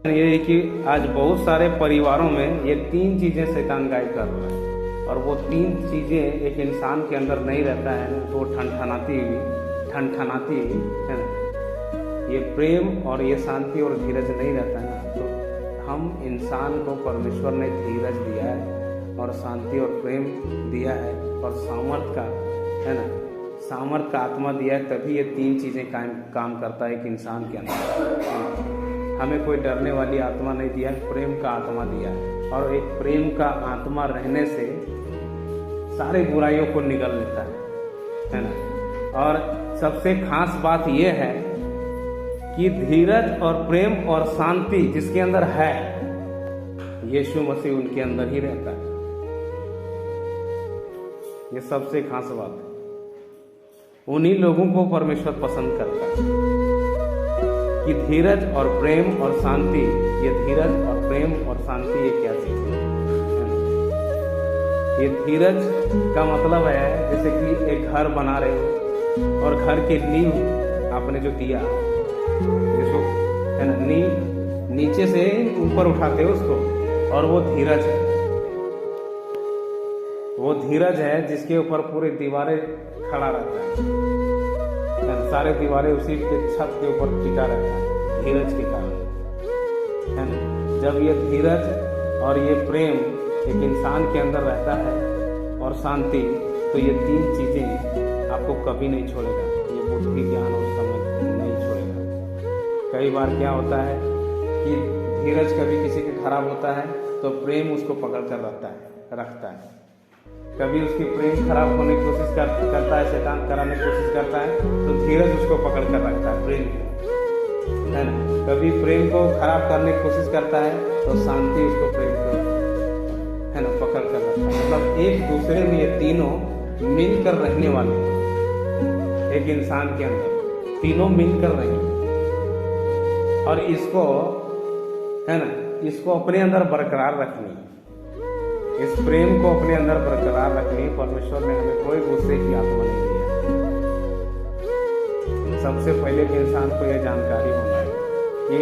ये है कि आज बहुत सारे परिवारों में ये तीन चीज़ें शैतान गायब कर रहा है, और वो तीन चीज़ें एक इंसान के अंदर नहीं रहता है ना, तो वो ठनठनाती हुई है ना। ये प्रेम और ये शांति और धीरज नहीं रहता है ना, तो हम इंसान को परमेश्वर ने धीरज दिया है और शांति और प्रेम दिया है और सामर्थ का है ना, सामर्थ का आत्मा दिया है, तभी ये तीन चीज़ें काम करता है एक इंसान के अंदर। हमें कोई डरने वाली आत्मा नहीं दिया है, प्रेम का आत्मा दिया है, और एक प्रेम का आत्मा रहने से सारे बुराइयों को निगल लेता है ना। और सबसे खास बात यह है कि धीरज और प्रेम और शांति जिसके अंदर है, यीशु मसीह उनके अंदर ही रहता है। ये सबसे खास बात है, उन्हीं लोगों को परमेश्वर पसंद करता है कि धीरज और प्रेम और शांति। ये धीरज और प्रेम और शांति ये क्या चीज है? ये धीरज का मतलब है जैसे कि एक घर बना रहे हो और घर के नींव आपने जो दिया, जिसको है ना, नींव नीचे से ऊपर उठाते हो उसको, और वो धीरज है। वो धीरज है जिसके ऊपर पूरी दीवारें खड़ा रहता है, सारे दीवारें उसी के छत के ऊपर टिका रहता है धीरज के कारण, है ना। जब ये धीरज और ये प्रेम एक इंसान के अंदर रहता है और शांति, तो ये तीन चीजें आपको कभी नहीं छोड़ेगा। ये बुद्धि, ज्ञान और समझ नहीं छोड़ेगा। कई बार क्या होता है कि धीरज कभी किसी के खराब होता है तो प्रेम उसको पकड़ कर रखता है। कभी उसकी प्रेम खराब होने की कोशिश करता है, शैतान कराने की कोशिश करता है, तो धीरज उसको पकड़ कर रखता है, प्रेम है ना। कभी प्रेम को खराब करने की कोशिश करता है तो शांति उसको प्रेम को है ना पकड़ कर रखता है। मतलब एक दूसरे में ये तीनों मिलकर रहने वाले, एक इंसान के अंदर तीनों मिलकर रहेंगे, और इसको है ना, इसको अपने अंदर बरकरार रखनी, इस प्रेम को अपने अंदर बरकरार रखनी। परमेश्वर ने हमें कोई गुस्से की आत्मा नहीं दिया। सबसे पहले कि इंसान को यह जानकारी होना है कि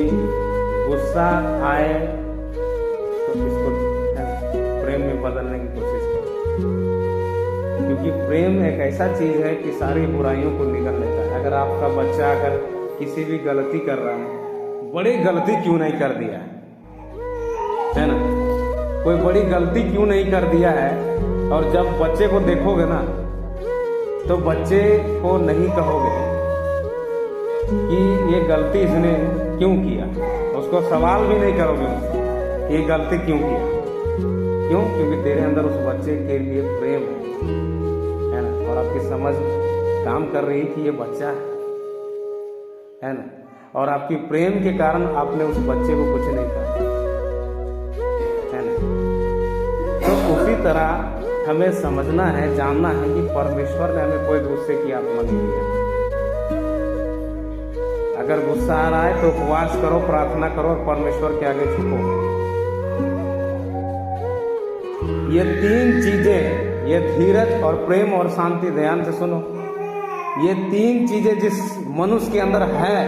गुस्सा आए तो इसको प्रेम में बदलने की कोशिश करें, क्योंकि प्रेम एक ऐसा चीज है कि सारी बुराइयों को निगल लेता है। अगर आपका बच्चा अगर किसी भी गलती कर रहा है, बड़ी गलती क्यों नहीं कर दिया है ना, कोई बड़ी गलती क्यों नहीं कर दिया है, और जब बच्चे को देखोगे ना तो बच्चे को नहीं कहोगे कि ये गलती इसने क्यों किया, उसको सवाल भी नहीं करोगे उससे ये गलती क्यों किया। क्यों? क्योंकि तेरे अंदर उस बच्चे के लिए प्रेम है ना, और आपकी समझ काम कर रही है कि ये बच्चा है ना, और आपकी प्रेम के कारण आपने उस बच्चे को कुछ नहीं कहा, है ना। तो उसी तरह हमें समझना है, जानना है कि परमेश्वर ने हमें कोई गुस्से की आत्मा नहीं दी है। अगर गुस्सा आ रहा है तो उपवास करो, प्रार्थना करो और परमेश्वर के आगे झुको। ये तीन चीजें, ये धीरज और प्रेम और शांति, ध्यान से सुनो, ये तीन चीजें जिस मनुष्य के अंदर है,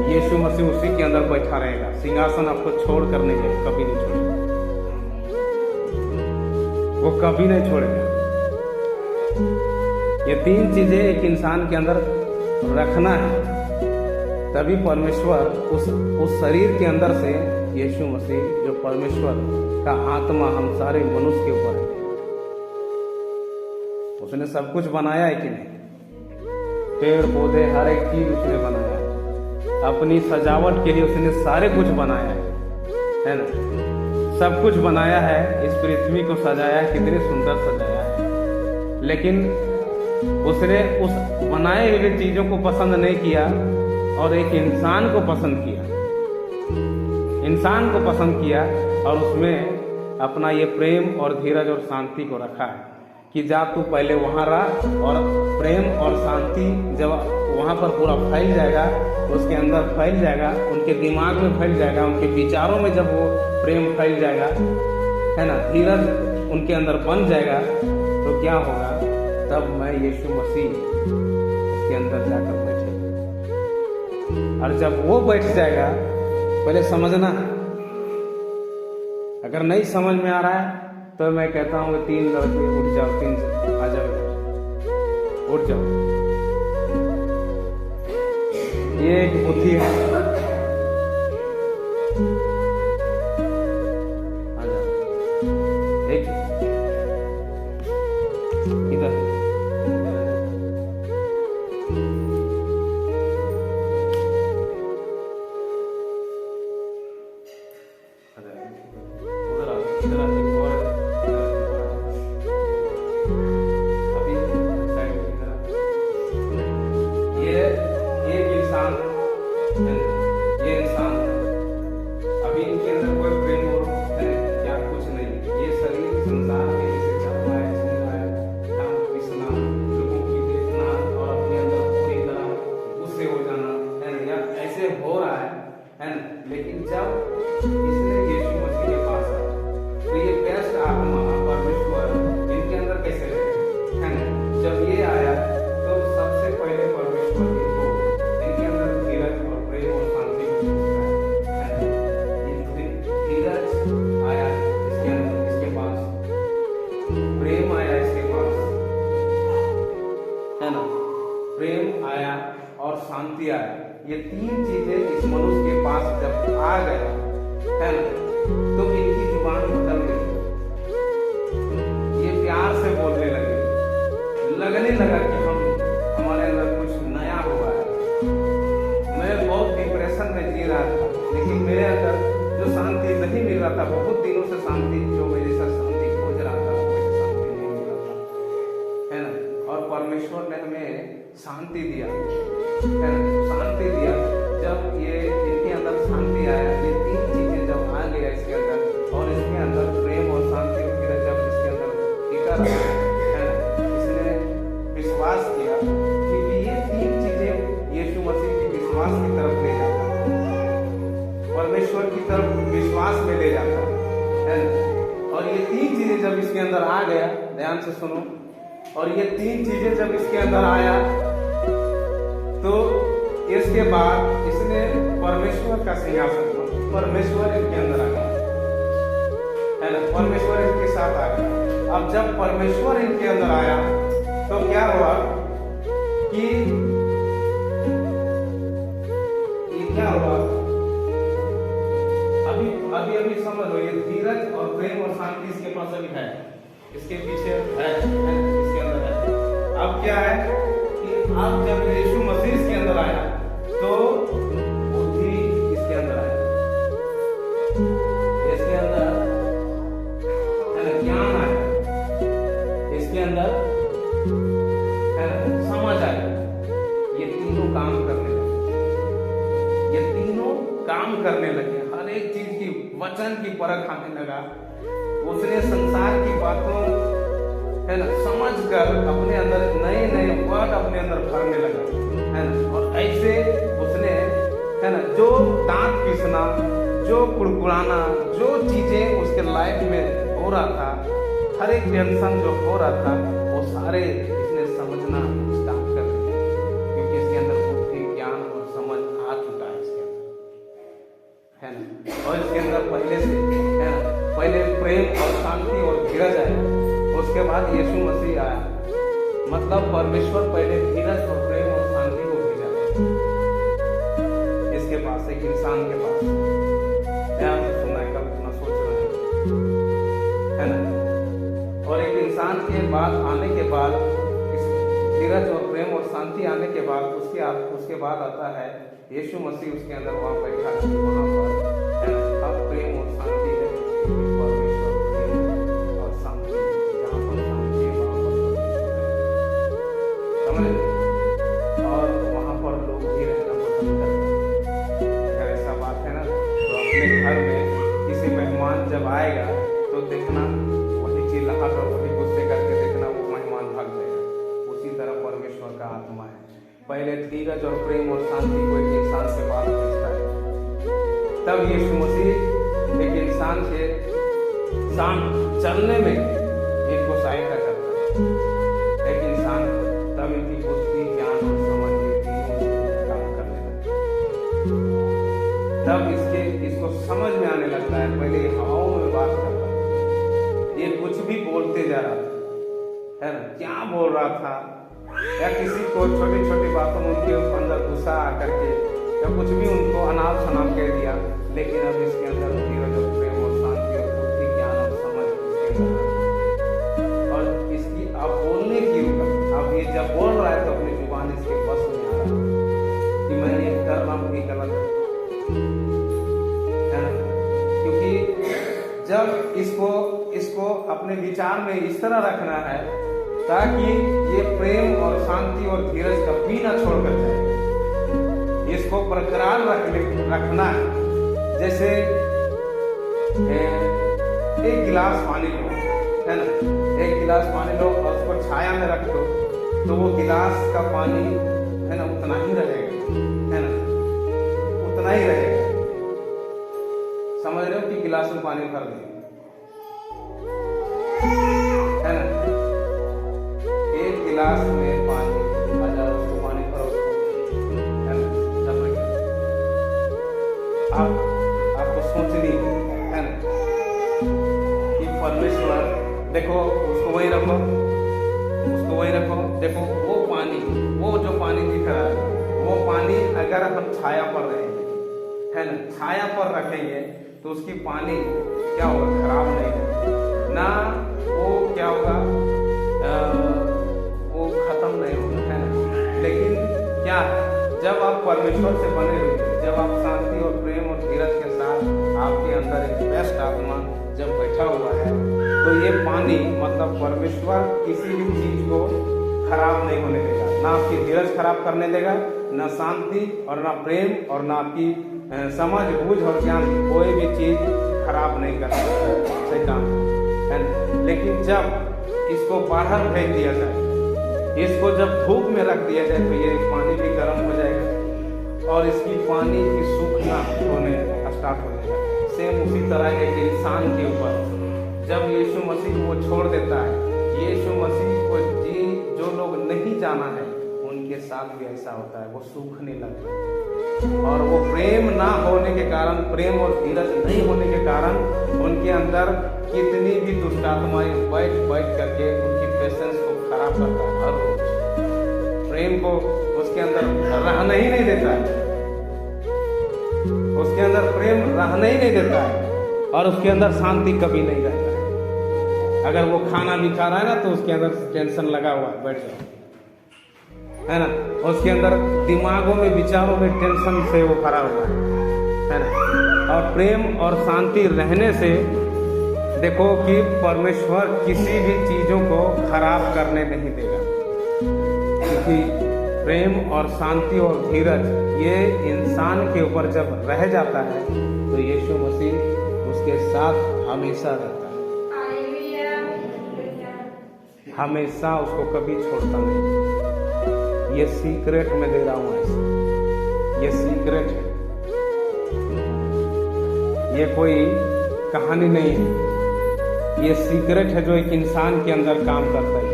यीशु मसीह उसी के अंदर बैठा रहेगा। सिंहासन आपको छोड़ कर नहीं जाएगा, कभी नहीं छोड़ेगा, वो कभी नहीं छोड़ेगा। ये तीन चीजें एक इंसान के अंदर रखना है, तभी परमेश्वर उस शरीर के अंदर से यीशु मसीह जो परमेश्वर का आत्मा हम सारे मनुष्य के ऊपर है। उसने सब कुछ बनाया है कि नहीं? पेड़ पौधे हर एक चीज उसने बनाया है, अपनी सजावट के लिए उसने सारे कुछ बनाया है ना, सब कुछ बनाया है, इस पृथ्वी को सजाया है, कितने सुंदर सजाया है। लेकिन उसने उस बनाए हुए चीजों को पसंद नहीं किया और एक इंसान को पसंद किया, इंसान को पसंद किया, और उसमें अपना ये प्रेम और धीरज और शांति को रखा है कि जा तू पहले वहाँ रह, और प्रेम और शांति जब वहाँ पर पूरा फैल जाएगा, उसके अंदर फैल जाएगा, उनके दिमाग में फैल जाएगा, उनके विचारों में जब वो प्रेम फैल जाएगा, है ना, धीरज उनके अंदर बन जाएगा, तो क्या होगा? तब मैं यीशु मसीह उसके अंदर जाकर बैठेगा। और जब वो बैठ जाएगा, पहले समझना अगर नहीं समझ में आ रहा है तो मैं कहता हूँ कि 3 लड़के उठ जाओ, 3 से आ जाओ, उठ जाओ। ये एक बुद्धि है, आ जाओ। एक इधर ये इंसान अभी इनके अंदर कोई प्रेम और है क्या कुछ नहीं। ये शरीर संसार के जैसे चल रहा है, सुन रहा है, काम पीसना, लोगों की देखना और अपने अंदर पूरी तरह गुस्से हो जाना है ना, या ऐसे हो रहा है ना। लेकिन जब इसने यीशु मसीह के पास आया तो ये बेस्ट आत्मा परमेश्वर इनके अंदर कैसे रहे है ना। जब ये आया तो सबसे पहले परमेश्वर इनके अंदर धीरज और प्रेम और शांति को है ना। धीरज आया इसके अंदर, इसके पास प्रेम आया, इसके पास है ना, प्रेम आया और शांति आया। ये 3 चीजें इस मनुष्य के पास जब आ गया है ना, तो इनकी जुबान बदल गई। ये प्यार से बोलने लगे, लगने लगा कि हमारे अंदर कुछ नया हुआ है। मैं बहुत डिप्रेशन में जी रहा था, लेकिन मेरे अंदर जो शांति नहीं मिल रहा था, बहुत दिनों से शांति, जो मेरे साथ शांति खोज रहा था, वैसे शांति नहीं मिल रहा था है ना। और परमेश्वर ने हमें शांति दिया है ना, शांति दिया। जब ये इनके अंदर शांति आया, ये 3 चीजें जब आ गया इसके अंदर, और इसके अंदर प्रेम और शांति वगैरह जब इसके अंदर टिका रहा है ना, इसने विश्वास किया कि ये 3 चीजें यीशु मसीह की विश्वास की तरफ ले जाता है, परमेश्वर की तरफ विश्वास में ले जाता है ना। और ये 3 चीजें जब इसके अंदर आ गया, ध्यान से सुनो, और ये 3 चीजें जब इसके अंदर आया तो इसके बाद इसने परमेश्वर का सिंहासन, परमेश्वर इनके अंदर आ गया है ना, परमेश्वर इनके साथ आ गया। अब जब परमेश्वर इनके अंदर आया तो क्या हुआ कि ये क्या हुआ, अभी समझ लो, ये धीरज और प्रेम और शांति इसके पास अभी है, इसके पीछे है, इसके अंदर है। अब क्या है कि अब जब यीशु मसीह इसके अंदर आया तो बुद्धि इसके अंदर आया, इसके अंदर है ना, ज्ञान आया, इसके अंदर है ना, समझ आया। ये तीनों काम करने लगे, ये तीनों काम करने लगे, हर एक चीज की वचन की परख आने लगा। उसने संसार की बातों है ना समझ कर अपने अंदर नए नए वर्ड अपने अंदर भरने लगा है ना। और ऐसे उसने है ना, जो दांत पीसना, जो कुड़कुड़ाना, जो चीजें उसके लाइफ में हो रहा था, हर एक टेंशन जो हो रहा था, वो सारे इसने समझना स्टार्ट कर दिया, क्योंकि इसके अंदर बुद्धि, ज्ञान और समझ आ चुका है इसके अंदर है ना। और इसके अंदर पहले से है ना, पहले प्रेम और शांति और धीरज आया, उसके बाद यीशु मसीह आया। मतलब परमेश्वर पहले धीरज और प्रेम और शांति को भेजा इसके पास, एक इंसान के पास। ध्यान से सुनना है, कल सुना सोच रहा है ना। और एक इंसान के बाद आने के बाद, इस धीरज और प्रेम और शांति आने के बाद उसके बाद आता है यीशु मसीह उसके अंदर वहां बैठा, वहां पर है ना। अब प्रेम और शांति है, परमेश्वर प्रेम और शांति, जहाँ पर शांति है वहां पर समझ, और वहां पर लोग भी रहना पसंद करते हैं। अगर ऐसा बात है ना, तो अपने घर में किसी मेहमान जब आएगा तो देखना वही चिल्लाहट और वही गुस्से करके देखना, वो मेहमान भाग जाएगा। उसी तरह परमेश्वर का आत्मा है, पहले धीरज और प्रेम और शांति को एक इंसान से बात भेजता है, तब यीशु मसीह एक इंसान के चलने में इनको सहायता करता है। एक इंसान तब इनकी बुद्धि, ज्ञान और समझ काम करने लगता है, तब इसको समझ में आने लगता है। पहले हवाओं में बात ये कुछ भी बोलते जा रहा था, है ना, क्या बोल रहा था, या किसी को छोटी छोटी बातों में उनके अंदर गुस्सा आकर के या कुछ भी उनको अनाप शनाप कह दिया, लेकिन अब इसके अंदर धीरज और प्रेम और शांति और बुद्धि ज्ञान और समझ उसके अंदर, और इसकी अब बोलने की अब ये जब बोल रहा है तो अपनी जुबान इसके बस में आ रहा है कि मैं ये कर रहा हूँ, ये गलत है ना, क्योंकि जब इसको अपने विचार में इस तरह रखना है ताकि ये प्रेम और शांति और धीरज कभी ना छोड़कर जाए, इसको बरकरार रखना है। जैसे एक गिलास पानी लो, है ना, एक गिलास पानी लो और उसको छाया में रख दो तो वो गिलास का पानी, है ना, उतना ही रहेगा, है ना, उतना ही रहेगा। समझ रहे हो कि गिलास में पानी भर दे, है ना, एक गिलास में पानी हजार उसको पानी भरो उसको, है ना, आपको सोचनी है ना कि परमेश्वर, देखो उसको वही रखो, देखो वो पानी, वो जो पानी दिख रहा है वो पानी अगर हम छाया पर रहेंगे, है ना, छाया पर रखेंगे तो उसकी पानी क्या होगा, खराब नहीं होगा ना, वो क्या होगा, वो खत्म नहीं होगा, है ना। लेकिन क्या, जब आप परमेश्वर से बने रहोगे, जब आप शांति और प्रेम और धीरज के साथ आपके अंदर एक बेस्ट आत्मा जब बैठा हुआ है तो ये पानी मतलब परमेश्वर किसी भी चीज को खराब नहीं होने देगा, ना आपकी धीरज खराब करने देगा, ना शांति और ना प्रेम और ना आपकी समझ बूझ और ज्ञान, कोई भी चीज खराब नहीं कर सकता शैतान, है ना। लेकिन जब इसको बाहर फेंक दिया जाए, इसको जब धूप में रख दिया जाए तो ये पानी भी गर्म हो जाएगा और इसकी पानी की सूखना होने स्टार्ट हो जाएगा। सेम उसी तरह एक इंसान के ऊपर जब यीशु मसीह को वो छोड़ देता है, यीशु मसीह को जो लोग नहीं जाना है उनके साथ भी ऐसा होता है, वो सूखने लगता है और वो प्रेम ना होने के कारण, प्रेम और धीरज नहीं होने के कारण उनके अंदर कितनी भी दुष्ट आत्माएं बैठ करके उनकी पेशेंस को खराब करता है, हर रोज प्रेम को उसके अंदर रहना ही नहीं देता है, उसके अंदर प्रेम रहना ही नहीं देता है और उसके अंदर शांति कभी नहीं रहता है। अगर वो खाना भी खा रहा है ना तो उसके अंदर टेंशन लगा हुआ है, बैठ जाओ, है ना, उसके अंदर दिमागों में विचारों में टेंशन से वो भरा हुआ है ना। और प्रेम और शांति रहने से देखो कि परमेश्वर किसी भी चीजों को खराब करने नहीं देगा, क्योंकि प्रेम और शांति और धीरज ये इंसान के ऊपर जब रह जाता है तो यीशु मसीह उसके साथ हमेशा रहता है, हमेशा उसको कभी छोड़ता नहीं। ये सीक्रेट में दे रहा हूं ऐसे, ये सीक्रेट है, ये कोई कहानी नहीं है, ये सीक्रेट है जो एक इंसान के अंदर काम करता है।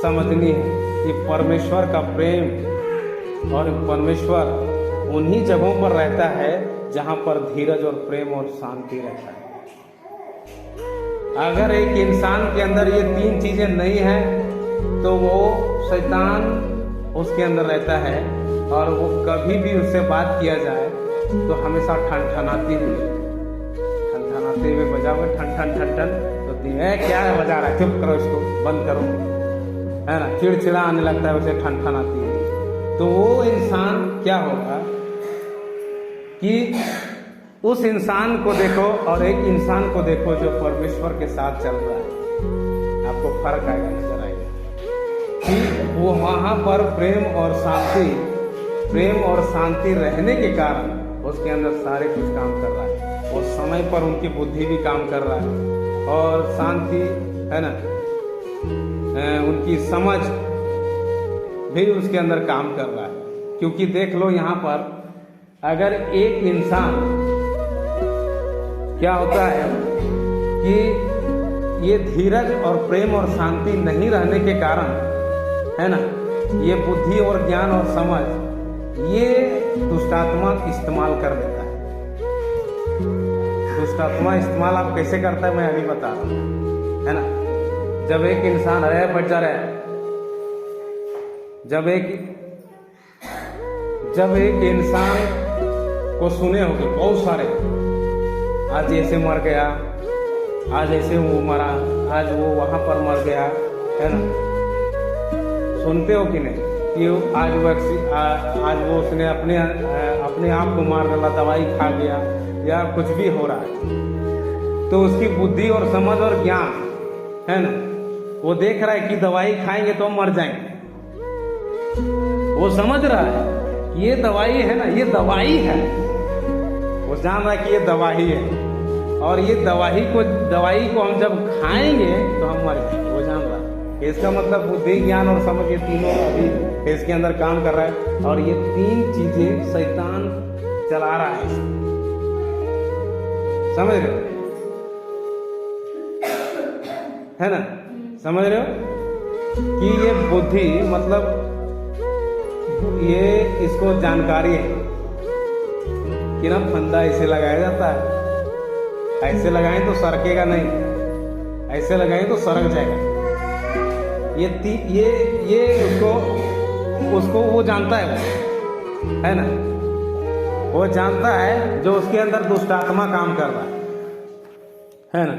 समझनी है कि परमेश्वर का प्रेम और परमेश्वर उन्हीं जगहों पर रहता है जहां पर धीरज और प्रेम और शांति रहता है। अगर एक इंसान के अंदर ये तीन चीजें नहीं है तो वो शैतान उसके अंदर रहता है और वो कभी भी उससे बात किया जाए तो हमेशा ठनठनाते हुए बजा हुए ठन तो क्या बजा रहा है, चुप करो, इसको बंद करो, है ना, चिड़चिड़ा आने लगता है उसे ठनठनाती है। तो वो इंसान क्या होगा कि उस इंसान को देखो और एक इंसान को देखो जो परमेश्वर के साथ चल रहा है, आपको फर्क आएगा, नजर आएगा कि वो वहां पर प्रेम और शांति रहने के कारण उसके अंदर सारे कुछ काम कर रहा है, और समय पर उनकी बुद्धि भी काम कर रहा है और शांति, है ना, उनकी समझ भी उसके अंदर काम कर रहा है। क्योंकि देख लो यहाँ पर अगर एक इंसान क्या होता है कि ये धीरज और प्रेम और शांति नहीं रहने के कारण, है ना, ये बुद्धि और ज्ञान और समझ ये दुष्टात्मा इस्तेमाल कर देता दुष्टात्मा इस्तेमाल आप कैसे करता है मैं अभी बता रहा हूँ, है ना। जब एक इंसान बैठ जा रहा है, जब एक इंसान को सुने होंगे बहुत सारे, आज ऐसे मर गया, आज ऐसे वो मरा, आज वो वहां पर मर गया, है ना। सुनते हो कि नहीं कि आज वो उसने अपने आप को मार डाला, दवाई खा गया या कुछ भी हो रहा है, तो उसकी बुद्धि और समझ और ज्ञान, है ना, वो देख रहा है कि दवाई खाएंगे तो मर जाएंगे। वो समझ रहा है कि ये दवाई है ना, ये दवाई है, वो जान रहा है कि ये दवाई है और ये दवाई को हम जब खाएंगे तो हम मर जाएंगे। वो जान रहा है, इसका मतलब बुद्धि ज्ञान और समझ ये तीनों अभी इसके अंदर काम कर रहा है और ये तीन चीजें शैतान चला रहा है, समझ रहे हो, है ना। समझ रहे हो कि ये बुद्धि मतलब ये इसको जानकारी है कि ना फंदा ऐसे लगाया जाता है, ऐसे लगाएं तो सरकेगा नहीं, ऐसे लगाएं तो सरक जाएगा। ये उसको वो जानता है ना, वो जानता है जो उसके अंदर दुष्टात्मा काम कर रहा है ना।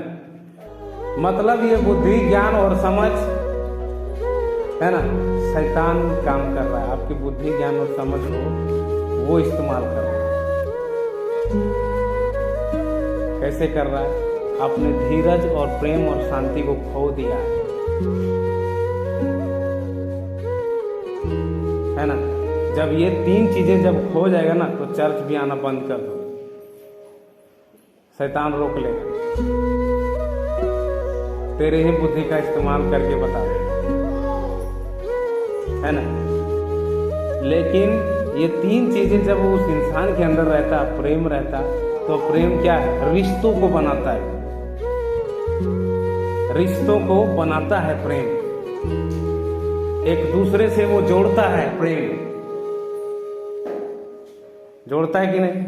मतलब ये बुद्धि ज्ञान और समझ, है ना, शैतान काम कर रहा है, आपकी बुद्धि ज्ञान और समझ को वो इस्तेमाल कर रहा है। कैसे कर रहा है? आपने धीरज और प्रेम और शांति को खो दिया है ना। जब ये तीन चीजें जब खो जाएगा ना तो चर्च भी आना बंद कर दो, शैतान रोक लेगा, तेरे ही बुद्धि का इस्तेमाल करके बता देगा, है ना। लेकिन ये तीन चीजें जब उस इंसान के अंदर रहता, प्रेम रहता, तो प्रेम क्या है? रिश्तों को बनाता है, रिश्तों को बनाता है प्रेम, एक दूसरे से वो जोड़ता है। प्रेम जोड़ता है कि नहीं?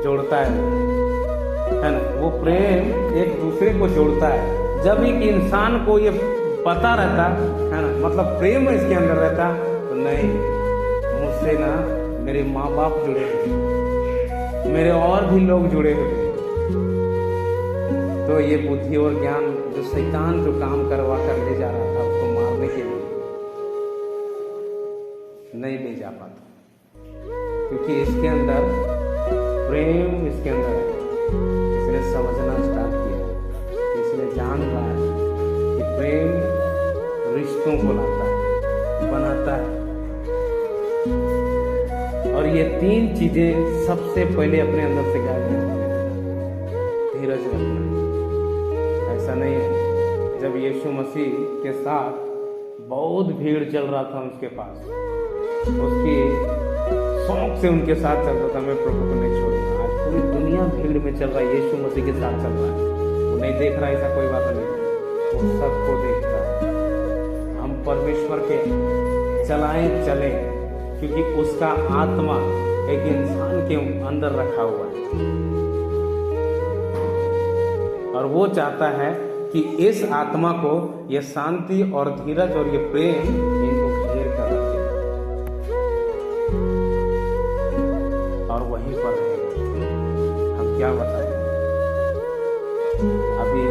जोड़ता है ना। वो प्रेम एक दूसरे को जोड़ता है। जब एक इंसान को ये पता रहता है ना, मतलब प्रेम इसके अंदर रहता, तो नहीं, मुझसे ना मेरे माँ बाप जुड़े हुए, मेरे और भी लोग जुड़े हुए, तो ये बुद्धि और ज्ञान जो शैतान जो काम करवा कर ले जा रहा था उसको मारने के लिए नहीं ले जा पाता, क्योंकि इसके अंदर प्रेम इसके अंदर है। इसने समझना स्टार्ट किया, इसने जान रहा है कि प्रेम रिश्तों को लाता है, बनाता है। और ये तीन चीजें सबसे पहले अपने अंदर से गायब करना, धीरज रखना। ऐसा नहीं है, जब यीशु मसीह के साथ बहुत भीड़ चल रहा था उसके पास, उसकी शौक से उनके साथ चल रहा था, मैं प्रभु को नहीं छोड़ूंगा। आज पूरी दुनिया भीड़ में चल रहा है, यीशु मसीह के साथ चल रहा है, वो नहीं देख रहा, ऐसा कोई बात नहीं, वो सबको देखता है। हम परमेश्वर के चलाएं चले, क्योंकि उसका आत्मा एक इंसान के अंदर रखा हुआ है और वो चाहता है कि इस आत्मा को ये शांति और धीरज और ये प्रेम इनको घेर कर रखे और वहीं पर रहेगा। हम क्या बताएं, अभी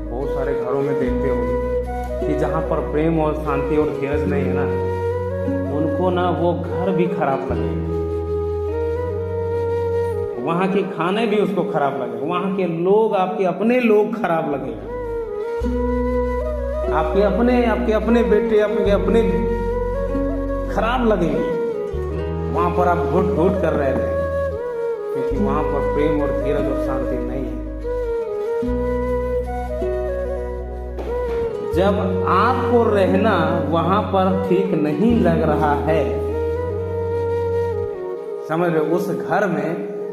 बहुत सारे घरों में देखते होंगे कि जहाँ पर प्रेम और शांति और धीरज नहीं है ना, उनको ना वो घर भी खराब लगेगा, वहाँ के खाने भी उसको खराब लगेगा, वहाँ के लोग, आपके अपने लोग खराब लगेगा, आपके अपने बेटे, आपके अपने खराब लगेंगे। वहाँ पर आप घुट घुट कर रहे थे, क्योंकि वहाँ पर प्रेम और धीरज और शांति नहीं है। जब आपको रहना वहां पर ठीक नहीं लग रहा है, समझ रहे, उस घर में,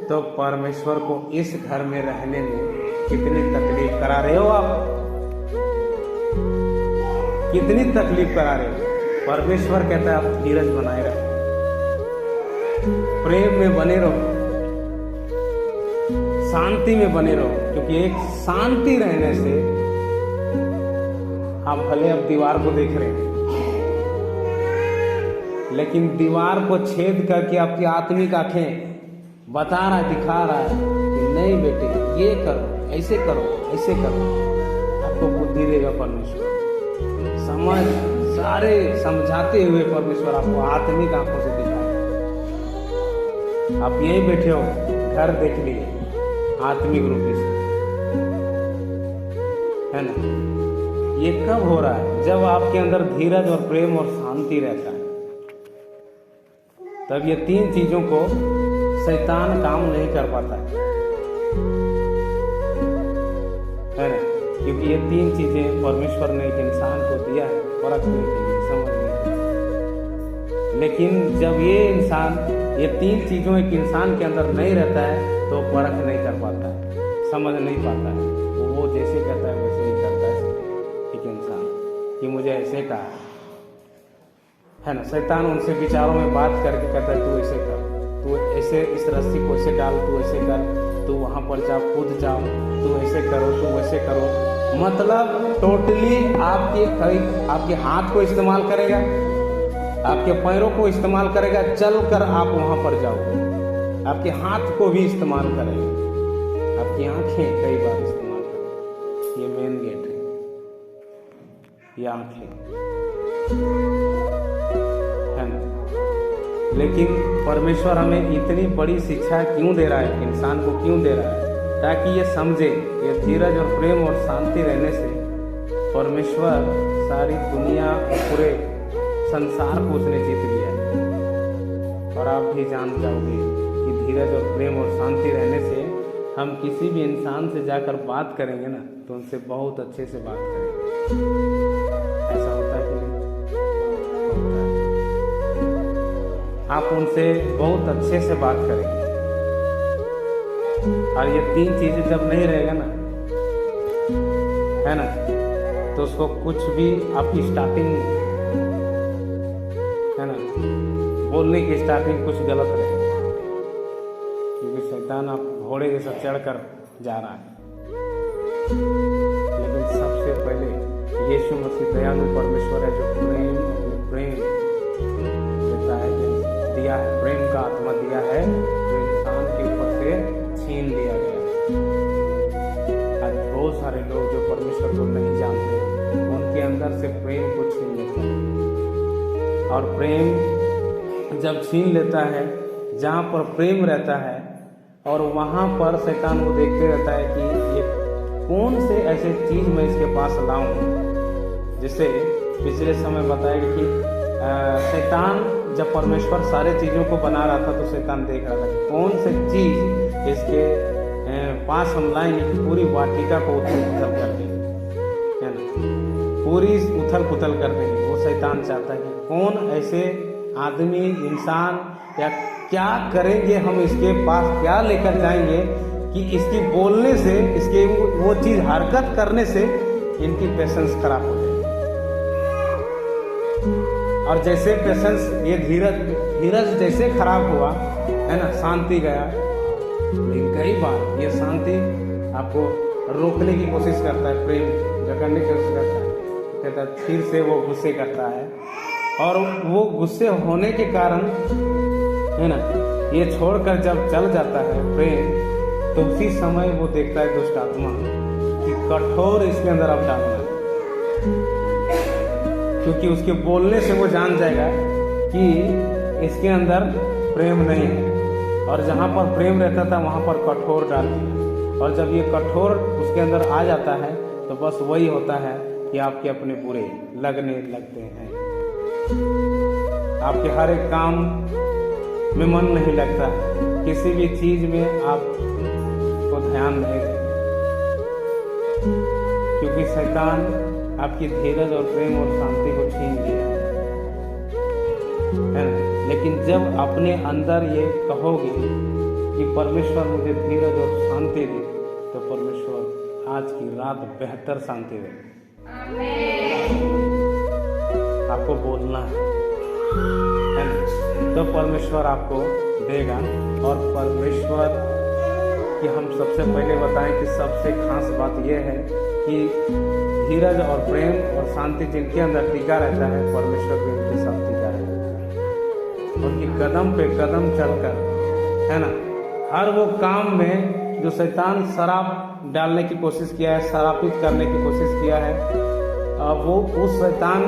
तो परमेश्वर को इस घर में रहने में कितनी तकलीफ करा रहे हो आप, कितनी तकलीफ करा रहे हो। परमेश्वर कहता है आप धीरज बनाए रहो, प्रेम में बने रहो, शांति में बने रहो, क्योंकि एक शांति रहने से, आप भले अब दीवार को देख रहे हैं, लेकिन दीवार को छेद करके आपकी आत्मिक आंखें बता रहा है, दिखा रहा है कि नहीं बेटे ये करो, ऐसे करो, ऐसे करो। आपको बुद्धि देगा परमेश्वर, समझ सारे समझाते हुए परमेश्वर आपको आत्मिक आंखों से दिखाएगा। आप यहीं बैठे हो, घर देख लिए आत्मिक रूप से, है ना। ये कब हो रहा है? जब आपके अंदर धीरज और प्रेम और शांति रहता है, तब ये तीन चीजों को शैतान काम नहीं कर पाता है ना। क्योंकि ये तीन चीजें परमेश्वर ने एक इंसान को दिया है परखने के लिए, समझने के लिए। लेकिन जब ये इंसान ये तीन चीजों एक इंसान के अंदर नहीं रहता है तो परख नहीं कर पाता है, समझ नहीं पाता है। वो जैसे कहता है वैसे ही करता है एक इंसान, कि मुझे ऐसे कहा है ना। शैतान उनसे विचारों में बात करके कहता है तू ऐसे कर, तू ऐसे इस रस्सी को ऐसे डाल, तू ऐसे कर, तू वहां पर जाओ, कूद जाओ, तू ऐसे करो, तू वैसे करो। मतलब टोटली आपके हाथ को इस्तेमाल करेगा, आपके पैरों को इस्तेमाल करेगा, चल कर आप वहां पर जाओ। आपके हाथ को भी इस्तेमाल करेगा, आपकी आंखें कई बार इस्तेमाल करेगा। ये मेन गेट है, ये आंखें, है ना। लेकिन परमेश्वर हमें इतनी बड़ी शिक्षा क्यों दे रहा है, इंसान को क्यों दे रहा है? ताकि ये समझे ये धीरज और प्रेम और शांति रहने से परमेश्वर सारी दुनिया, पूरे संसार को उसने जीत लिया है। और आप भी जान जाओगे कि धीरज और प्रेम और शांति रहने से हम किसी भी इंसान से जाकर बात करेंगे ना, तो उनसे बहुत अच्छे से बात करेंगे। ऐसा होता है कि नहीं? होता है। आप उनसे बहुत अच्छे से बात करेंगे। और ये तीन चीजें जब नहीं रहेगा ना, है ना, तो उसको कुछ भी आपकी स्टार्टिंग, है ना, बोलने की स्टार्टिंग कुछ गलत रहेगा, क्योंकि शैतान आप घोड़े जैसा चढ़कर जा रहा है। लेकिन सबसे पहले यीशु मसीह दयालु परमेश्वर है, जो प्रेम, अपने प्रेम देता है, दिया है, प्रेम का आत्मा दिया है, जो इंसान के ऊपर से छीन लिया गया। आज बहुत सारे लोग जो परमेश्वर को नहीं जानते, उनके अंदर से प्रेम को छीन लेता है। और प्रेम जब छीन लेता है, जहाँ पर प्रेम रहता है, और वहाँ पर शैतान को देखते रहता है कि ये कौन से ऐसे चीज मैं इसके पास लाऊं। जैसे पिछले समय बताया कि शैतान जब परमेश्वर सारे चीजों को बना रहा था, तो शैतान देख रहा था कि कौन सी चीज इसके पास हम लाएंगे कि पूरी वाटिका को उथल पुथल कर देंगे, है ना, पूरी उथल पुथल कर देंगे। वो शैतान चाहता है कि कौन ऐसे आदमी, इंसान, या क्या करेंगे हम, इसके पास क्या लेकर जाएंगे कि इसकी बोलने से, इसके वो चीज हरकत करने से इनकी पेशेंस खराब हो जाए। और जैसे पेशेंस, ये धीरज जैसे खराब हुआ, है ना, शांति गया। लेकिन कई बार ये शांति आपको रोकने की कोशिश करता है, प्रेम जगाने की कोशिश करता है, कहता है, फिर से वो गुस्से करता है। और वो गुस्से होने के कारण, है ना, ये छोड़कर जब चल जाता है प्रेम, तो उसी समय वो देखता है दुष्ट आत्मा कि कठोर इसके अंदर अब डालना, क्योंकि उसके बोलने से वो जान जाएगा कि इसके अंदर प्रेम नहीं है। और जहाँ पर प्रेम रहता था वहाँ पर कठोर डाल दिया। और जब ये कठोर उसके अंदर आ जाता है, तो बस वही होता है कि आपके अपने बुरे लगने लगते हैं, आपके हर एक काम में मन नहीं लगता, किसी भी चीज में आपको ध्यान नहीं देगा, क्योंकि शैतान आपकी धीरज और प्रेम और शांति को छीन लिया है ना। लेकिन जब अपने अंदर ये कहोगे कि परमेश्वर मुझे धीरज और शांति दे, तो परमेश्वर आज की रात बेहतर शांति दे। आपको बोलना है ना, तो परमेश्वर आपको देगा। और परमेश्वर कि हम सबसे पहले बताएं कि सबसे खास बात यह है कि धीरज और प्रेम और शांति जिनके अंदर टिका रहता है, परमेश्वर भी उनके साथ टिका रहता है। उनकी कदम पे कदम चलकर, है ना, हर वो काम में जो शैतान शराब डालने की कोशिश किया है, शराबित करने की कोशिश किया है, वो उस शैतान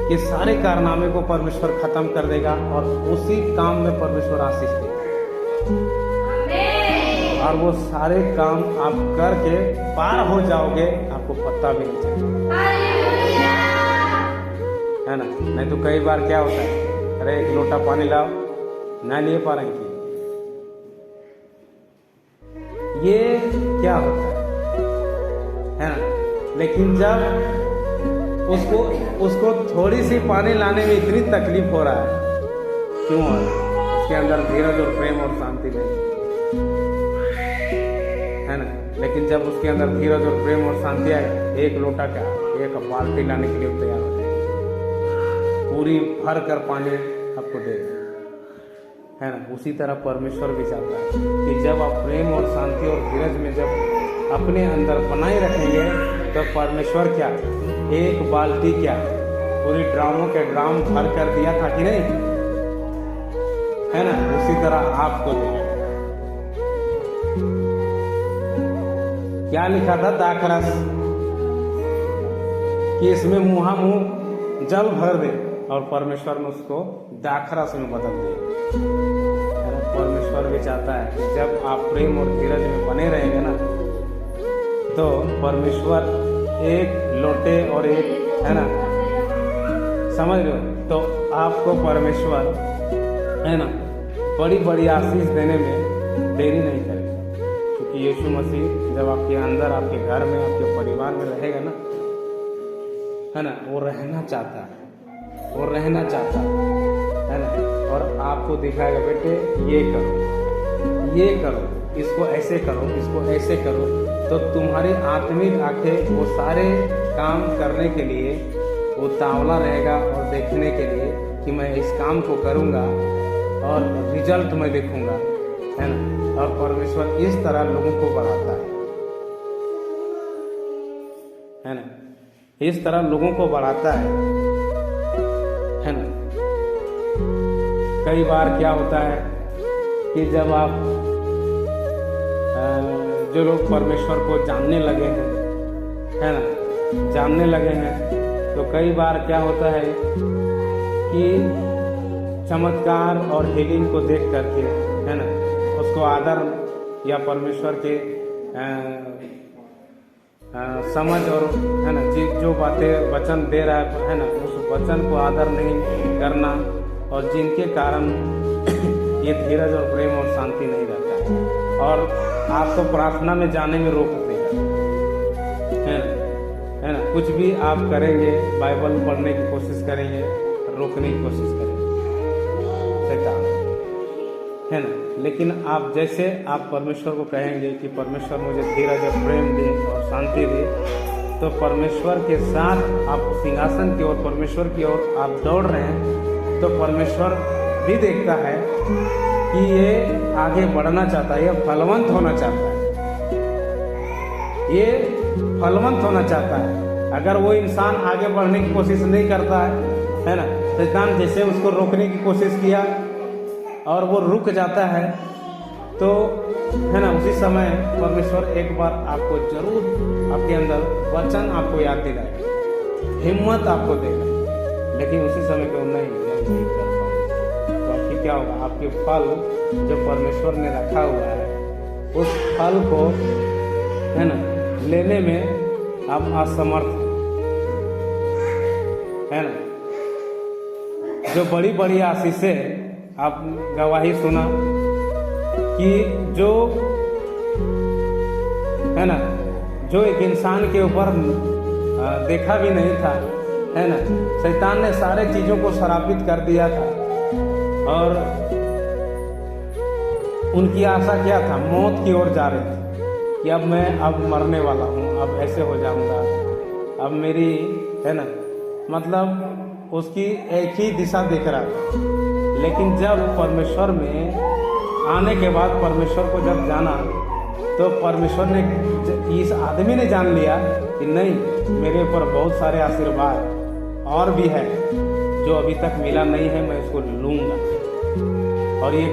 के सारे कारनामे को परमेश्वर खत्म कर देगा और उसी काम में परमेश्वर आशीष देगा और वो सारे काम आप करके पार हो जाओगे, आपको पता भी नहीं चलेगा, है ना। नहीं तो कई बार क्या होता है, अरे एक लोटा पानी लाओ, ना लिए पा रहे, ये क्या होता है ना। लेकिन जब उसको थोड़ी सी पानी लाने में इतनी तकलीफ हो रहा है, क्यों हो रहा है? उसके अंदर धीरज और प्रेम और शांति नहीं, है ना। लेकिन जब उसके अंदर धीरज और प्रेम और शांति आए, एक लोटा क्या, एक बाल्टी लाने के लिए तैयार हो जाए, पूरी भर कर पानी आपको देगा, है ना। उसी तरह परमेश्वर भी चाहता है कि जब आप प्रेम और शांति और धीरज में जब अपने अंदर बनाए रखेंगे, तो परमेश्वर क्या, एक बाल्टी क्या, पूरी ड्रामों के ड्राम भर कर दिया था कि नहीं, है ना। उसी तरह आपको देगा। क्या लिखा था दाखरस, कि इसमें मुहा मुंह जल भर दे, और परमेश्वर ने उसको दाखरस में बदल दिया। परमेश्वर भी चाहता है कि जब आप प्रेम और धीरज में बने रहेंगे ना, तो परमेश्वर एक लोटे और एक, है ना, समझ रहे हो, तो आपको परमेश्वर, है ना, बड़ी बड़ी आशीष देने में देरी नहीं करेगा, क्योंकि यीशु मसीह जब आपके अंदर, आपके घर में, आपके परिवार में रहेगा ना, है ना, वो रहना चाहता है, वो रहना चाहता है ना। और आपको दिखाएगा, बेटे ये करो, ये करो, इसको ऐसे करो, इसको ऐसे करो, तो तुम्हारी आत्मिक आंखें वो सारे काम करने के लिए वो तावला रहेगा और देखने के लिए कि मैं इस काम को करूँगा और रिजल्ट मैं देखूँगा, है ना। और परमेश्वर इस तरह लोगों को बढ़ाता है ना, इस तरह लोगों को बढ़ाता है ना। कई बार क्या होता है कि जब आप जो लोग परमेश्वर को जानने लगे हैं, है ना, जानने लगे हैं, तो कई बार क्या होता है कि चमत्कार और हीलिंग को देख करके, है ना, उसको आदर या परमेश्वर के समझ और, है ना, जो बातें वचन दे रहा है ना, उस वचन को आदर नहीं करना, और जिनके कारण ये धीरज और प्रेम और शांति नहीं रहता है, और आपको प्रार्थना में जाने में रोक देगा, है ना। कुछ भी आप करेंगे, बाइबल पढ़ने की कोशिश करेंगे, रोकने की कोशिश करेंगे शैतान, है ना। लेकिन आप जैसे आप परमेश्वर को कहेंगे कि परमेश्वर मुझे धीरज और प्रेम दे और शांति दे, तो परमेश्वर के साथ आप सिंहासन की ओर, परमेश्वर की ओर आप दौड़ रहे हैं, तो परमेश्वर भी देखता है कि ये आगे बढ़ना चाहता है, ये फलवंत होना चाहता है, ये फलवंत होना चाहता है। अगर वो इंसान आगे बढ़ने की कोशिश नहीं करता है ना, शैतान जैसे उसको रोकने की कोशिश किया और वो रुक जाता है, तो, है ना, उसी समय परमेश्वर एक बार आपको जरूर, आपके अंदर वचन आपको याद दिलाएगा, हिम्मत आपको देगा, लेकिन उसी समय को नहीं कर पाओगे। तो आपकी क्या होगा, आपके फल जो परमेश्वर ने रखा हुआ है, उस फल को, है ना, लेने में आप असमर्थ है ना। जो बड़ी बड़ी आशीषें आप गवाही सुना कि जो, है ना, जो एक इंसान के ऊपर देखा भी नहीं था, है ना, शैतान ने सारे चीजों को शराबित कर दिया था, और उनकी आशा क्या था, मौत की ओर जा रहे थे कि अब मैं मरने वाला हूँ, अब ऐसे हो जाऊंगा, अब मेरी, है ना, मतलब उसकी एक ही दिशा देख रहा था। लेकिन जब परमेश्वर में आने के बाद परमेश्वर को जब जाना तो परमेश्वर ने, इस आदमी ने जान लिया कि नहीं, मेरे ऊपर बहुत सारे आशीर्वाद और भी है जो अभी तक मिला नहीं है, मैं इसको लूँगा। और ये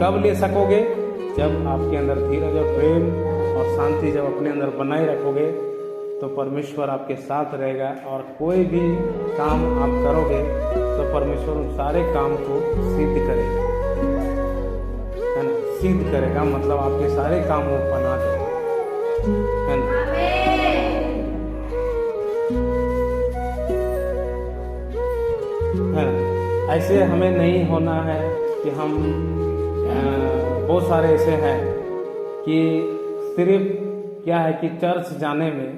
कब ले सकोगे? जब आपके अंदर धीरज और प्रेम और शांति जब अपने अंदर बनाए रखोगे तो परमेश्वर आपके साथ रहेगा, और कोई भी काम आप करोगे तो परमेश्वर उन सारे काम को सिद्ध करेगा, है ना। सिद्ध करेगा मतलब आपके सारे काम वो बना देगा, है ना। है ना। ऐसे हमें नहीं होना है कि हम बहुत सारे ऐसे हैं कि सिर्फ क्या है कि चर्च जाने में,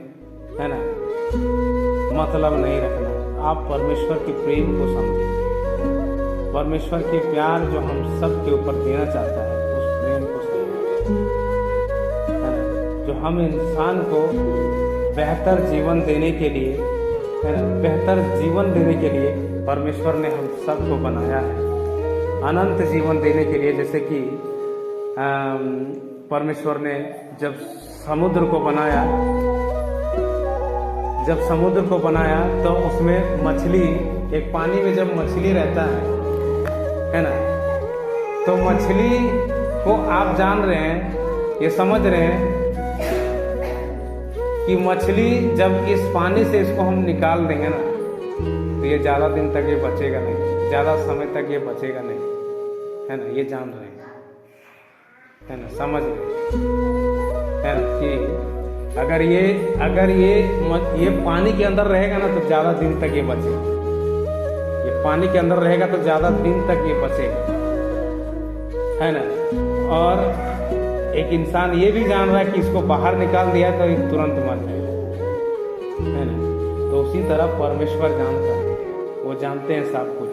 है ना, मतलब नहीं रखना। आप परमेश्वर के प्रेम को समझें, परमेश्वर के प्यार जो हम सब के ऊपर देना चाहता है, उस प्रेम को समझें, है ना। जो हम इंसान को बेहतर जीवन देने के लिए, है ना, बेहतर जीवन देने के लिए परमेश्वर ने हम सबको बनाया है, अनंत जीवन देने के लिए। जैसे कि परमेश्वर ने जब समुद्र को बनाया, तो उसमें मछली, एक पानी में जब मछली रहता है ना, तो मछली को आप जान रहे हैं, ये समझ रहे हैं कि मछली जब इस पानी से इसको हम निकाल देंगे ना तो ये ज़्यादा दिन तक ये बचेगा नहीं, ज़्यादा समय तक ये बचेगा नहीं, है ना। ये जान रहे हैं, है ना, समझ रहे हैं ना कि अगर ये पानी के अंदर रहेगा ना तो ज़्यादा दिन तक ये बचेगा, ये पानी के अंदर रहेगा तो ज़्यादा दिन तक ये बचेगा, है ना। और एक इंसान ये भी जान रहा है कि इसको बाहर निकाल दिया तो ये तुरंत मर जाएगा, है ना। तो उसी तरह परमेश्वर जानता है, वो जानते हैं सब कुछ,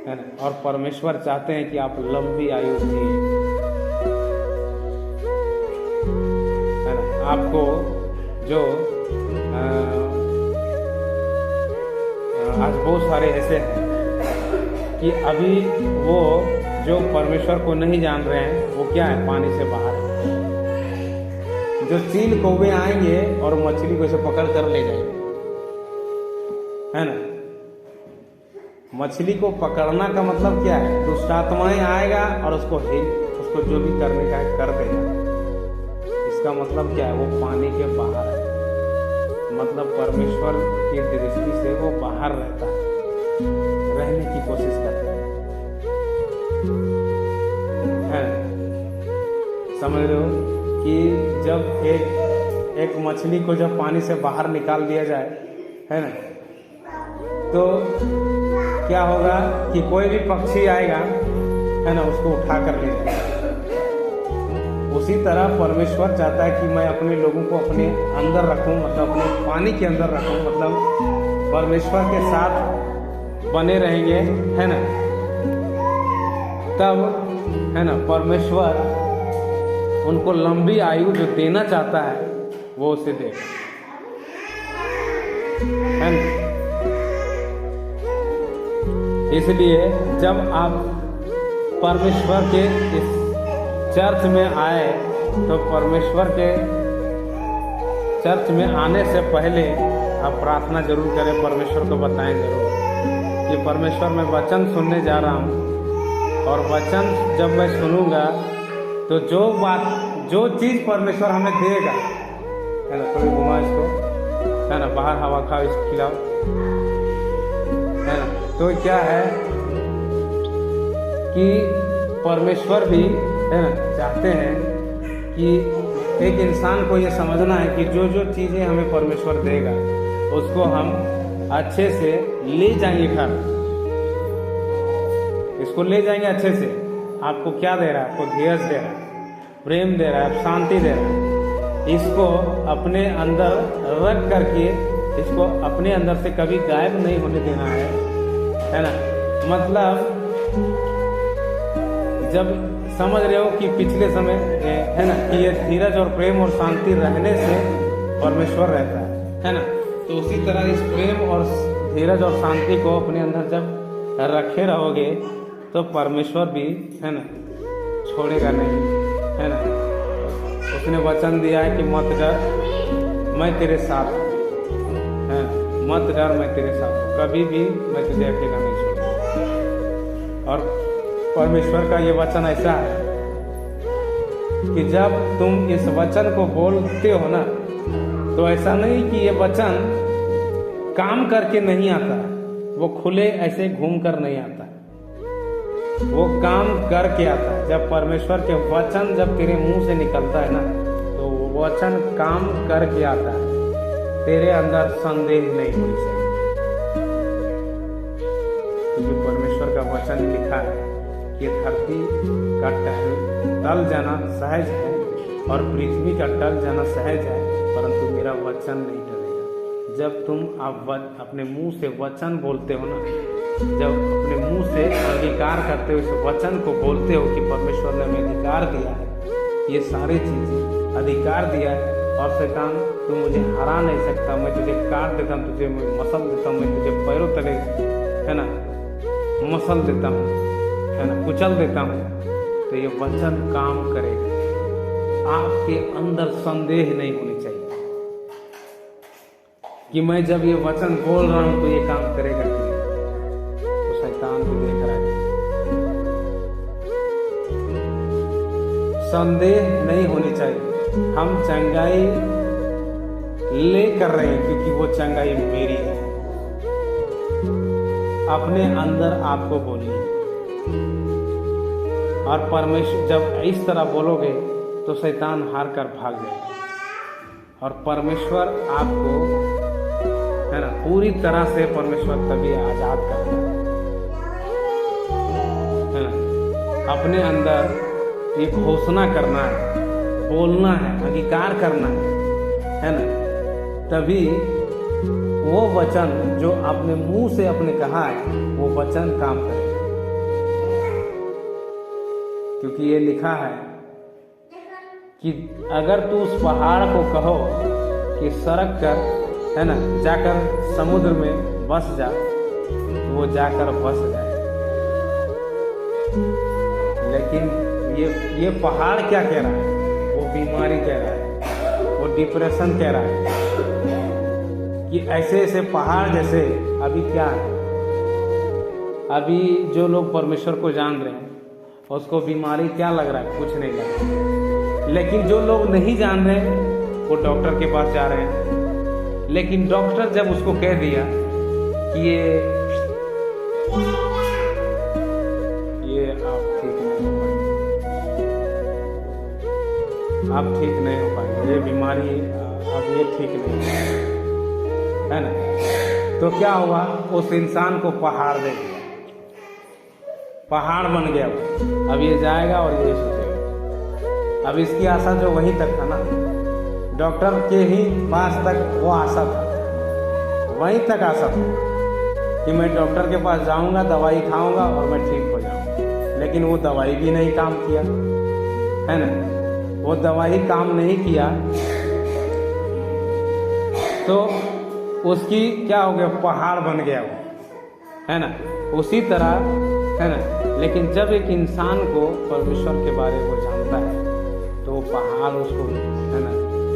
है ना। और परमेश्वर चाहते हैं कि आप लंबी आयु जिए, है ना। आपको जो आज बहुत सारे ऐसे हैं कि अभी वो जो परमेश्वर को नहीं जान रहे हैं, वो क्या है, पानी से बाहर है। जो चील कौवे आएंगे और मछली को ऐसे पकड़ कर ले जाएंगे, है ना। मछली को पकड़ना का मतलब क्या है, दुष्ट आत्माएं आएगा और उसको जो भी करने का है कर देगा। इसका मतलब क्या है, वो पानी के बाहर है, मतलब परमेश्वर की दृष्टि से वो बाहर रहता है, रहने की कोशिश करता है। समझ रहे हो कि जब एक मछली को जब पानी से बाहर निकाल दिया जाए, है ना, तो क्या होगा कि कोई भी पक्षी आएगा, है ना, उसको उठा कर ले जाएगा। उसी तरह परमेश्वर चाहता है कि मैं अपने लोगों को अपने अंदर रखूं, मतलब अपने पानी के अंदर रखूं, मतलब परमेश्वर के साथ बने रहेंगे, है ना, तब, है ना, परमेश्वर उनको लंबी आयु जो देना चाहता है वो उसे देगा, है ना। इसलिए जब आप परमेश्वर के इस चर्च में आए तो परमेश्वर के चर्च में आने से पहले आप प्रार्थना जरूर करें, परमेश्वर को बताएं जरूर कि परमेश्वर मैं वचन सुनने जा रहा हूँ, और वचन जब मैं सुनूंगा तो जो चीज़ परमेश्वर हमें देगा, है ना, थोड़ी घुमा इसको, है ना, बाहर हवा खाओ, इसको खिलाओ, है ना। तो क्या है कि परमेश्वर भी, है ना, चाहते हैं कि एक इंसान को ये समझना है कि जो चीज़ें हमें परमेश्वर देगा उसको हम अच्छे से ले जाएंगे घर, इसको ले जाएंगे अच्छे से। आपको क्या दे रहा है, आपको धीरज दे रहा है, प्रेम दे रहा है, शांति दे रहा है। इसको अपने अंदर रख करके इसको अपने अंदर से कभी गायब नहीं होने देना है ना। मतलब जब समझ रहे हो कि पिछले समय, है ना, कि ये धीरज और प्रेम और शांति रहने से परमेश्वर रहता है ना। तो उसी तरह इस प्रेम और धीरज और शांति को अपने अंदर जब रखे रहोगे तो परमेश्वर भी, है ना, छोड़ेगा नहीं, है ना। उसने वचन दिया है कि मत डर, मैं तेरे साथ हूँ, है, मत डर, मैं तेरे साथ हूँ, कभी भी मैं तुझे अकेला नहीं छोड़ूंगा। और परमेश्वर का ये वचन ऐसा है कि जब तुम इस वचन को बोलते हो ना, तो ऐसा नहीं कि ये वचन काम करके नहीं आता है, वो खुले ऐसे घूम कर नहीं आता है, वो काम करके आता है। जब परमेश्वर के वचन जब तेरे मुंह से निकलता है ना, तो वो वचन काम करके आता है, तेरे अंदर संदेह नहीं होनी चाहिए। क्योंकि परमेश्वर का वचन लिखा है कि धरती का टल जाना सहज है और पृथ्वी का टल जाना सहज है, परंतु मेरा वचन नहीं टलेगा। जब तुम अपने मुंह से वचन बोलते हो ना, जब अपने मुंह से अंगीकार करते हो, इस वचन को बोलते हो कि परमेश्वर ने हमें अधिकार दिया है, ये सारी चीज़ें अधिकार दिया है, और शैतान तू मुझे हरा नहीं सकता, मैं तुझे काट देता हूँ, तुझे मैं मसल देता हूँ, मैं तुझे पैरों तले, है ना, मसल देता हूँ, है ना, कुचल देता हूँ। तो ये वचन काम करेगा। आपके अंदर संदेह नहीं होनी चाहिए कि मैं जब ये वचन बोल रहा हूँ तो ये काम करेगा कि नहीं। तो शैतान भी देख रहा है। संदेह नहीं होनी चाहिए। हम चंगाई ले कर रहे हैं क्योंकि वो चंगाई मेरी है। अपने अंदर आपको बोलिए, और परमेश्वर जब इस तरह बोलोगे तो शैतान हार कर भाग जाएगा, और परमेश्वर आपको, है ना, पूरी तरह से परमेश्वर तभी आजाद करता है ना। अपने अंदर ये घोषणा करना है, बोलना है, अंगीकार करना है ना, तभी वो वचन जो आपने मुंह से अपने कहा है वो वचन काम करेगा। क्योंकि ये लिखा है कि अगर तू उस पहाड़ को कहो कि सरक कर, है ना, जाकर समुद्र में बस जा, तो वो जाकर बस जाए। लेकिन ये पहाड़ क्या कह रहा है? वो बीमारी कह रहा है, वो डिप्रेशन कह रहा है कि ऐसे ऐसे पहाड़ जैसे अभी क्या है, अभी जो लोग परमेश्वर को जान रहे हैं उसको बीमारी क्या लग रहा है? कुछ नहीं लग रहा। लेकिन जो लोग नहीं जान रहे वो डॉक्टर के पास जा रहे हैं। लेकिन डॉक्टर जब उसको कह दिया कि ये आप ठीक नहीं हो पाएंगे, ये बीमारी अब ये ठीक नहीं है ना, तो क्या हुआ? उस इंसान को पहाड़ दे दिया, पहाड़ बन गया वो। अब ये जाएगा और ये सोचेगा। अब इसकी आशा जो वहीं तक था ना, डॉक्टर के ही पास तक वो आशा था, वहीं तक आशा था कि मैं डॉक्टर के पास जाऊंगा, दवाई खाऊंगा और मैं ठीक हो जाऊंगा। लेकिन वो दवाई भी नहीं काम किया, है ना, वो दवाई काम नहीं किया तो उसकी क्या हो गया? पहाड़ बन गया वो, है ना। उसी तरह, है ना, लेकिन जब एक इंसान को परमेश्वर के बारे में वो जानता है तो वो पहाड़ उसको, है ना,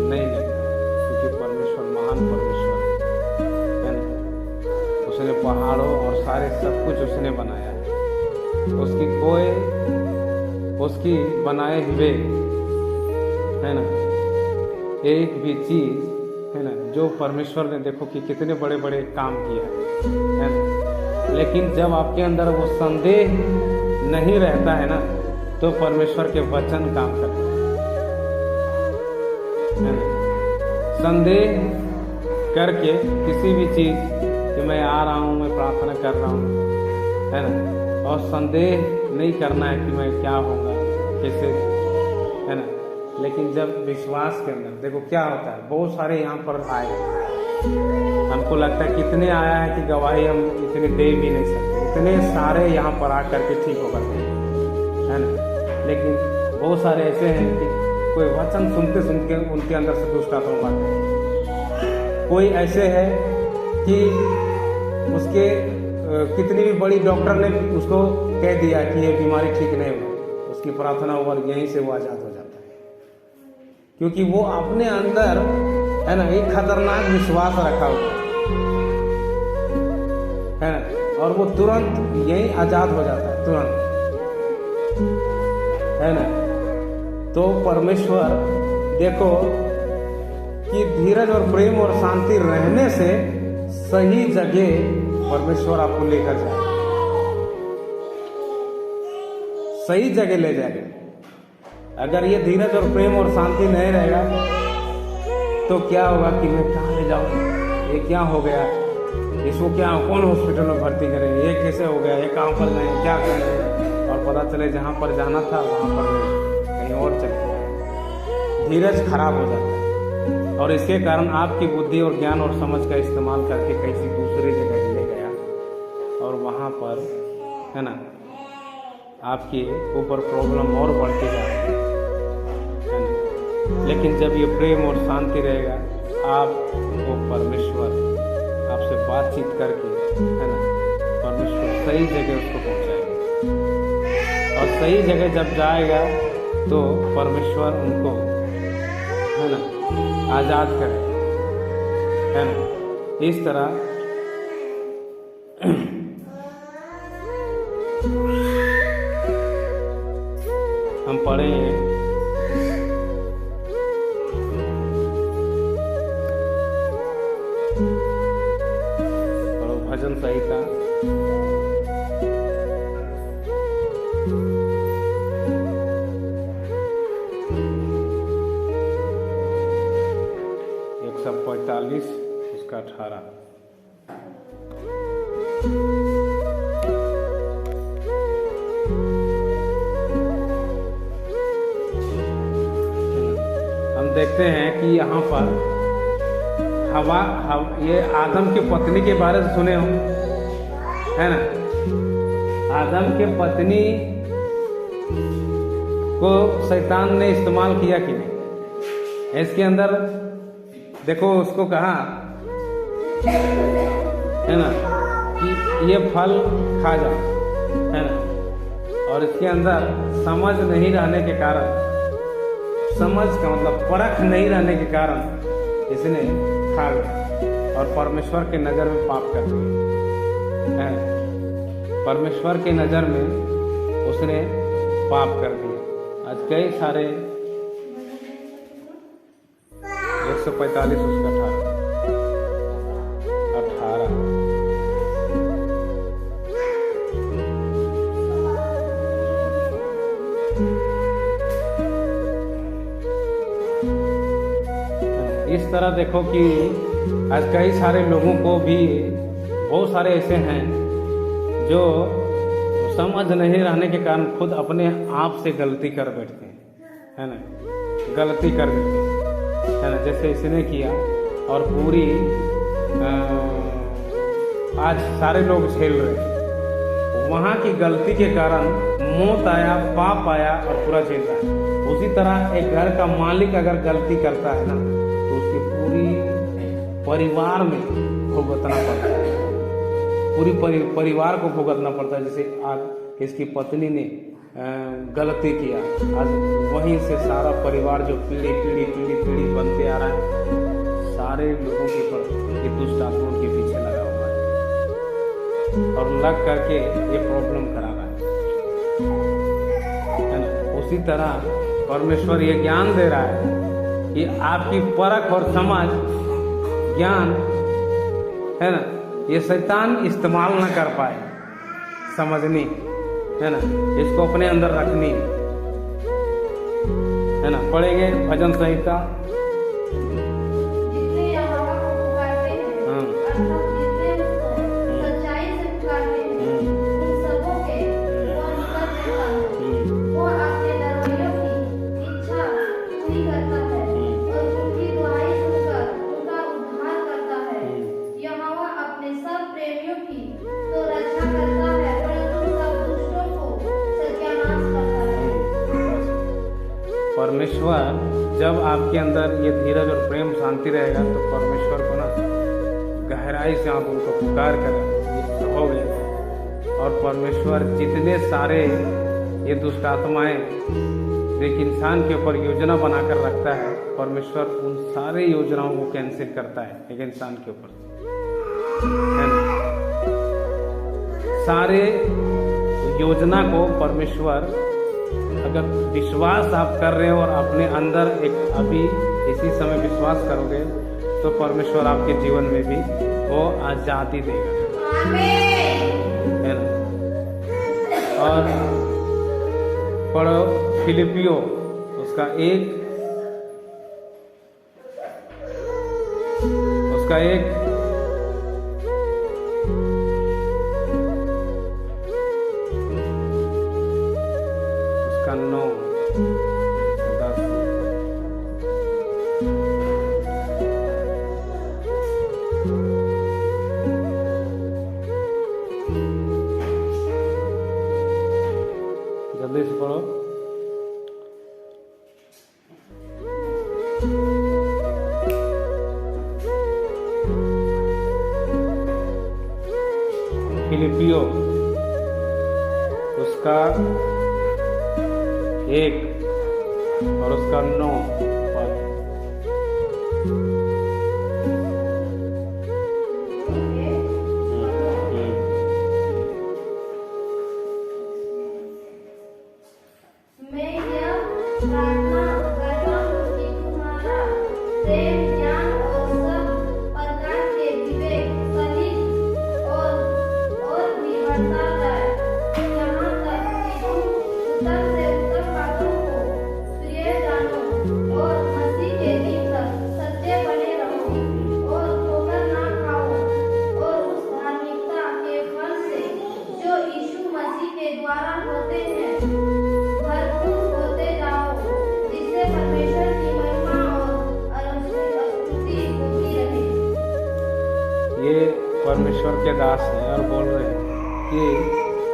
नहीं लगता, क्योंकि परमेश्वर महान परमेश्वर है ना। उसने पहाड़ों और सारे सब कुछ उसने बनाया है। उसकी बनाए हुए, है ना, एक भी चीज, है ना, जो परमेश्वर ने देखो कि कितने बड़े बड़े काम किया है ना। लेकिन जब आपके अंदर वो संदेह नहीं रहता है ना, तो परमेश्वर के वचन काम करते हैं ना। संदेह करके किसी भी चीज कि मैं आ रहा हूँ, मैं प्रार्थना कर रहा हूँ, है ना, और संदेह नहीं करना है कि मैं क्या होगा, कैसे, है ना। लेकिन जब विश्वास के अंदर देखो क्या होता है, बहुत सारे यहाँ पर आए, हमको लगता है कितने आया है कि गवाही हम इतने दे भी नहीं सकते, इतने सारे यहाँ पर आकर के ठीक होकर के, है ना। लेकिन बहुत सारे ऐसे हैं कि कोई वचन सुनते सुनते उनके अंदर से दुष्ट आत्मा भागते हैं। कोई ऐसे है कि उसके कितनी भी बड़ी डॉक्टर ने उसको कह दिया कि ये बीमारी ठीक नहीं हुई, उसकी प्रार्थना और यहीं से वो आजाद हो जाता है, क्योंकि वो अपने अंदर है ना एक खतरनाक विश्वास रखा हुआ है ना, और वो तुरंत यहीं आजाद हो जाता है तुरंत, है ना। तो परमेश्वर देखो कि धीरज और प्रेम और शांति रहने से सही जगह परमेश्वर आपको लेकर जाएगा, सही जगह ले जाएगा। अगर ये धीरज और प्रेम और शांति नहीं रहेगा तो क्या होगा कि मैं कहाँ ले जाऊँ, ये क्या हो गया, इसको क्या कौन हॉस्पिटल में भर्ती करे, ये कैसे हो गया, ये कहाँ पर गए, क्या करें, और पता चले जहाँ पर जाना था वहाँ पर नहीं, कहीं और चल गया। धीरज खराब हो जाता है, और इसके कारण आपकी बुद्धि और ज्ञान और समझ का इस्तेमाल करके किसी दूसरी जगह ले गया, और वहाँ पर है ना आपके ऊपर प्रॉब्लम और बढ़ती जाएगी, है ना। लेकिन जब ये प्रेम और शांति रहेगा, आपको परमेश्वर आपसे बातचीत करके, है ना, परमेश्वर सही जगह उसको पहुंचाएगा, और सही जगह जब जाएगा तो परमेश्वर उनको, है ना, आजाद करेगा, है ना। इस तरह हम पढ़ेंगे और भजन संहिता 145 उसका 18। देखते हैं कि यहाँ पर ये आदम की पत्नी के बारे में सुने हो, है ना। आदम के पत्नी को शैतान ने इस्तेमाल किया कि नहीं, इसके अंदर देखो उसको कहा, है ना, कि ये फल खा जाओ, है ना, और इसके अंदर समझ नहीं रहने के कारण, समझ का मतलब परख नहीं रहने के कारण इसने खा गया और परमेश्वर के नज़र में पाप कर दिया, परमेश्वर के नज़र में उसने पाप कर दिया। आज कई सारे 145 उसका 18 इस तरह देखो कि आज कई सारे लोगों को भी, बहुत सारे ऐसे हैं जो समझ नहीं रहने के कारण खुद अपने आप से गलती कर बैठते हैं, है ना, गलती कर देते हैं, है ना। जैसे इसने किया और पूरी आज सारे लोग झेल रहे हैं, वहाँ की गलती के कारण मौत आया, पाप आया और पूरा झेल रहा है। उसी तरह एक घर का मालिक अगर गलती करता है ना, तो उसके पूरी परिवार में भुगतना पड़ता है, पूरी परिवार को भुगतना पड़ता है। जैसे आज इसकी पत्नी ने गलती किया, आज वहीं से सारा परिवार जो पीढ़ी बनते आ रहा है, सारे लोगों के ऊपर ये दुष्ट आत्माओं के पीछे लगा हुआ है और लग करके ये प्रॉब्लम करा रहा है ना। उसी तरह परमेश्वर ये ज्ञान दे रहा है कि आपकी परख और समझ, ज्ञान, है ना, ये शैतान इस्तेमाल न कर पाए, समझनी, है ना, इसको अपने अंदर रखनी, है ना। पढ़ेंगे भजन संहिता, परमेश्वर जब आपके अंदर ये धीरज और प्रेम शांति रहेगा तो परमेश्वर को ना गहराई से आप उनको पुकार करें, हो गए। और परमेश्वर जितने सारे ये दुष्ट आत्माएं एक इंसान के ऊपर योजना बनाकर रखता है, परमेश्वर उन सारे योजनाओं को कैंसिल करता है एक इंसान के ऊपर, है ना। सारे योजना को परमेश्वर, अगर विश्वास आप कर रहे हो और अपने अंदर एक अभी इसी समय विश्वास करोगे तो परमेश्वर आपके जीवन में भी वो आजादी देगा, है ना। और पढ़ो फिलिपियो उसका एक उसका 9 10 जल्दी से पढ़ो। फिलिपियो उसका 1 और उसका 9 पद। मैं यह प्रार्थना करता हूँ कि तुम्हारा प्रेम, ज्ञान और सब प्रकार के विवेक सहित और भी बढ़ता जाए, यहाँ तक कि तुम उत्तम से उत्तम बातों को प्रिय जानो और मसीह के दिन तक सच्चे बने रहो और ठोकर ना खाओ, और उस धार्मिकता के फल से जो यीशु मसीह के द्वारा होते हैं भरपूर होते जाओ, जिससे परमेश्वर की महिमा और स्तुति होती रहे। ये परमेश्वर के दास हैं और बोल रहे हैं कि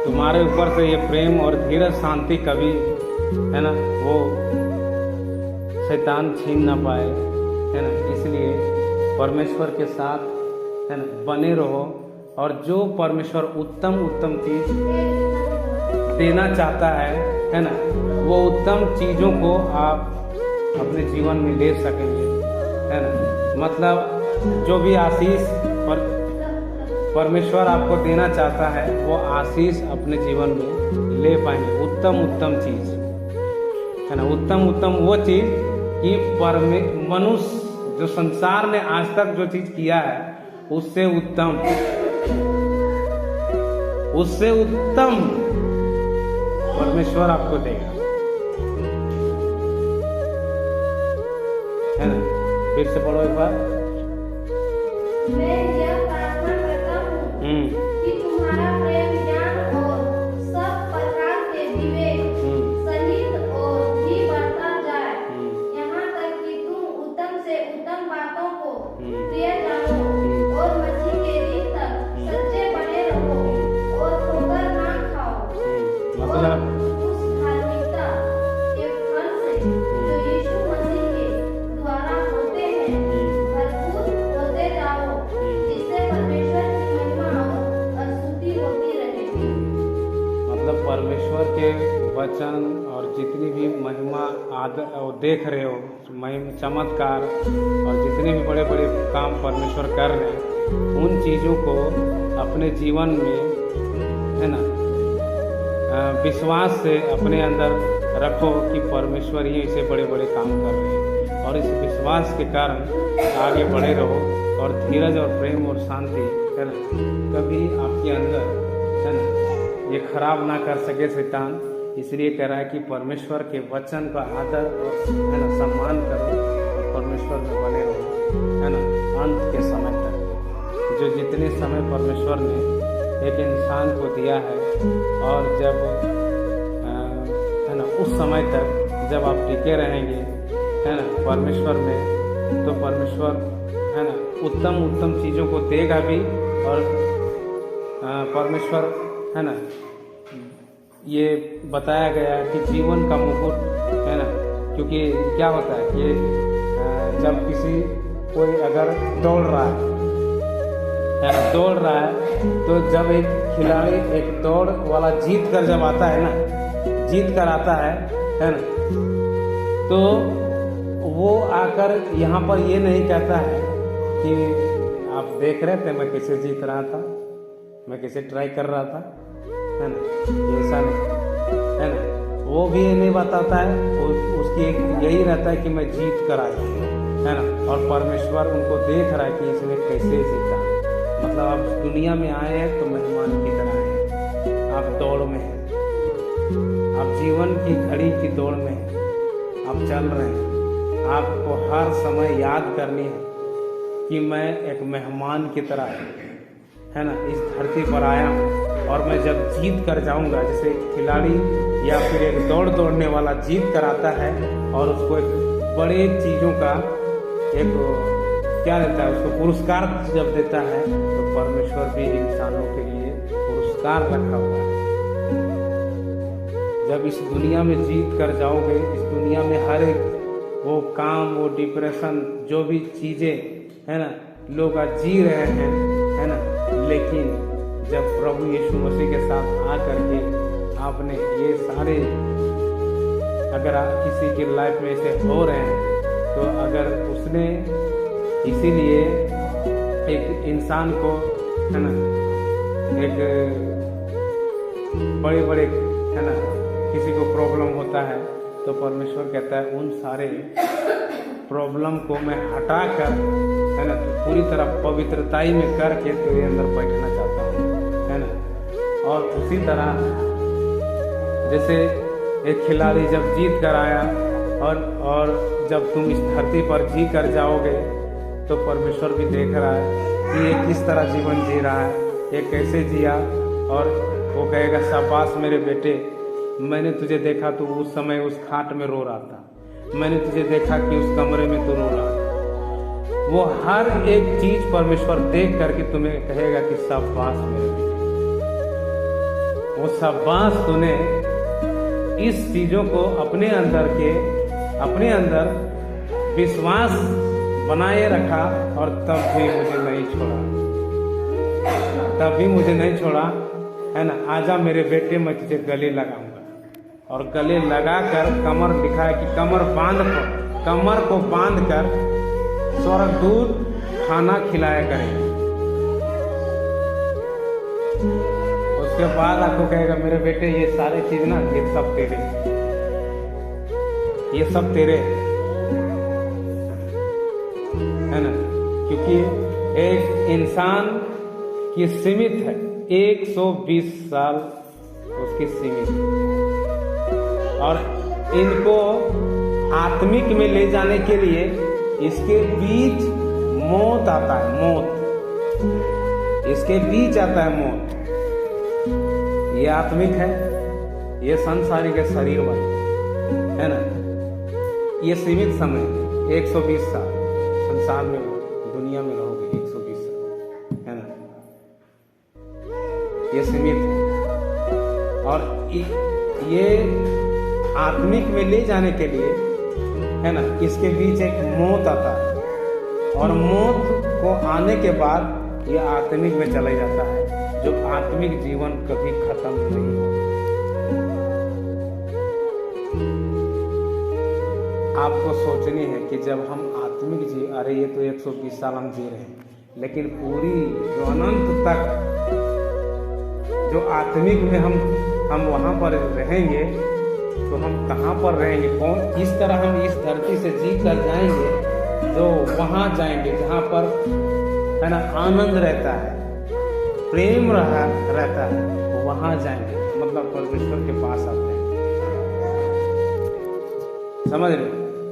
तुम्हारे ऊपर से ये प्रेम और धीरज शांति कभी, है ना, वो शैतान छीन ना पाए, है ना। इसलिए परमेश्वर के साथ, है ना, बने रहो और जो परमेश्वर उत्तम उत्तम चीज देना चाहता है ना, वो उत्तम चीज़ों को आप अपने जीवन में ले सकेंगे, है ना। मतलब जो भी आशीष परमेश्वर आपको देना चाहता है वो आशीष अपने जीवन में ले पाएंगे। उत्तम उत्तम चीज़, है ना, उत्तम उत्तम वो चीज़ कि मनुष्य जो संसार ने आज तक जो चीज़ किया है उससे उत्तम परमेश्वर आपको देगा, है ना। फिर से पढ़ो एक बार। मैं यह प्रार्थना करता हूँ कि तुम्हारा प्रेम, ज्ञान और सब प्रकार के विवेक सहित और भी बढ़ता जाए, यहाँ तक कि तुम उत्तम से उत्तम बातों को प्रिय जानो और मसीह के दिन तक सच्चे बने रहो और ठोकर ना खाओ, मतलब उस धार्मिकता के फल से जो यीशु मसीह के द्वारा होते हैं भरपूर होते जाओ, जिससे परमेश्वर की महिमा और स्तुति होती रहे। मतलब परमेश्वर के वचन और जितनी भी महिमा आदर देख रहे हो, चमत्कार और जितने भी बड़े बड़े काम परमेश्वर कर रहे हैं, उन चीज़ों को अपने जीवन में, है ना, विश्वास से अपने अंदर रखो कि परमेश्वर ही ऐसे बड़े बड़े काम कर रहे हैं, और इस विश्वास के कारण आगे बढ़े रहो और धीरज और प्रेम और शांति, है ना, कभी आपके अंदर, है ना, ये खराब ना कर सके शैतान। इसलिए कह रहा है कि परमेश्वर के वचन का आदर और, है ना, सम्मान करो और परमेश्वर में बने रहो, है ना, अंत के समय तक। जो जितने समय परमेश्वर ने एक इंसान को दिया है, और जब, है ना, उस समय तक जब आप टिके रहेंगे, है ना, परमेश्वर में, तो परमेश्वर, है ना, उत्तम उत्तम चीज़ों को देगा भी। और परमेश्वर, है ना, ये बताया गया है कि जीवन का मुकुट, है ना, क्योंकि क्या होता है कि जब कोई अगर दौड़ रहा है, दौड़ रहा है, तो जब एक खिलाड़ी एक दौड़ वाला जीत कर जब आता है ना, जीत कर आता है ना, तो वो आकर यहाँ पर ये नहीं कहता है कि आप देख रहे थे मैं कैसे जीत रहा था, मैं कैसे ट्राई कर रहा था, है ना, ऐसा नहीं, है ना। वो भी ये नहीं बताता है, उसकी एक यही रहता है कि मैं जीत कर आया, है ना। और परमेश्वर उनको देख रहा है कि इसने कैसे जीता। मतलब आप दुनिया में आए हैं तो मेहमान की तरह हैं, आप दौड़ में हैं, आप जीवन की घड़ी की दौड़ में हैं, आप चल रहे हैं। आपको हर समय याद करनी है कि मैं एक मेहमान की तरह है ना इस धरती पर आया हूँ, और मैं जब जीत कर जाऊंगा, जैसे खिलाड़ी या फिर एक दौड़ने वाला जीत कर आता है और उसको एक बड़े चीज़ों का एक क्या देता है, उसको पुरस्कार जब देता है, तो परमेश्वर भी इंसानों के लिए पुरस्कार रखा हुआ है। जब इस दुनिया में जीत कर जाओगे, इस दुनिया में हर एक वो काम, वो डिप्रेशन, जो भी चीज़ें है ना लोग आज जी रहे हैं, है ना, लेकिन जब प्रभु यीशु मसीह के साथ आ करके आपने ये सारे, अगर आप किसी की लाइफ में ऐसे हो रहे हैं, तो अगर उसने इसीलिए एक इंसान को, है ना, एक बड़े बड़े, है ना, किसी को प्रॉब्लम होता है तो परमेश्वर कहता है उन सारे प्रॉब्लम को मैं हटा कर, है ना, तो पूरी तरह पवित्रताई में करके तेरे अंदर बैठना चाहता हूँ, है ना। और उसी तरह जैसे एक खिलाड़ी जब जीत कर आया और जब तुम इस धरती पर जी कर जाओगे, तो परमेश्वर भी देख रहा है कि ये किस तरह जीवन जी रहा है, ये कैसे जिया, और वो कहेगा शाबाश मेरे बेटे, मैंने तुझे देखा तो उस समय उस खाट में रो रहा था, मैंने तुझे देखा कि उस कमरे में तू रो रहा था। वो हर एक चीज परमेश्वर देख करके तुम्हें कहेगा कि शाबाश मेरे बेटे, वो शाबाश तूने इस चीजों को अपने अंदर विश्वास बनाए रखा, और तब भी मुझे नहीं छोड़ा, है ना। आजा मेरे बेटे, मैं तुझे गले लगाऊंगा, और गले लगाकर कमर दिखाया कि कमर को बांध कर स्वर्गदूत खाना खिलाया करेंगे। उसके बाद आपको कहेगा मेरे बेटे ये सारे चीज ना, ये सब तेरे है ना, क्योंकि एक इंसान की सीमित है 120 साल उसकी सीमित है, और इनको आत्मिक में ले जाने के लिए इसके बीच मौत आता है, इसके बीच आता है मौत। ये आत्मिक है, ये संसारिक है, शरीर वाली है ना। ये सीमित समय 120 साल संसार में दुनिया में रहोगे, 120 साल है ना, ये सीमित है। और ये आत्मिक में ले जाने के लिए, है ना, इसके बीच एक मौत आता है, और मौत को आने के बाद ये आत्मिक में चला जाता है, जो आत्मिक जीवन कभी खत्म नहीं होता। आपको सोचनी है कि जब हम आत्मिक अरे ये तो 120 साल हम जी रहे हैं, लेकिन पूरी जो अनंत तक जो आत्मिक में हम वहाँ पर रहेंगे, तो हम कहाँ पर रहेंगे, कौन इस तरह हम इस धरती से जी कर जाएंगे, जो वहाँ जाएंगे जहाँ पर, है ना, आनंद रहता है, प्रेम रहता है, वहाँ जाएंगे, मतलब परमेश्वर के पास आते हैं। समझ रहे,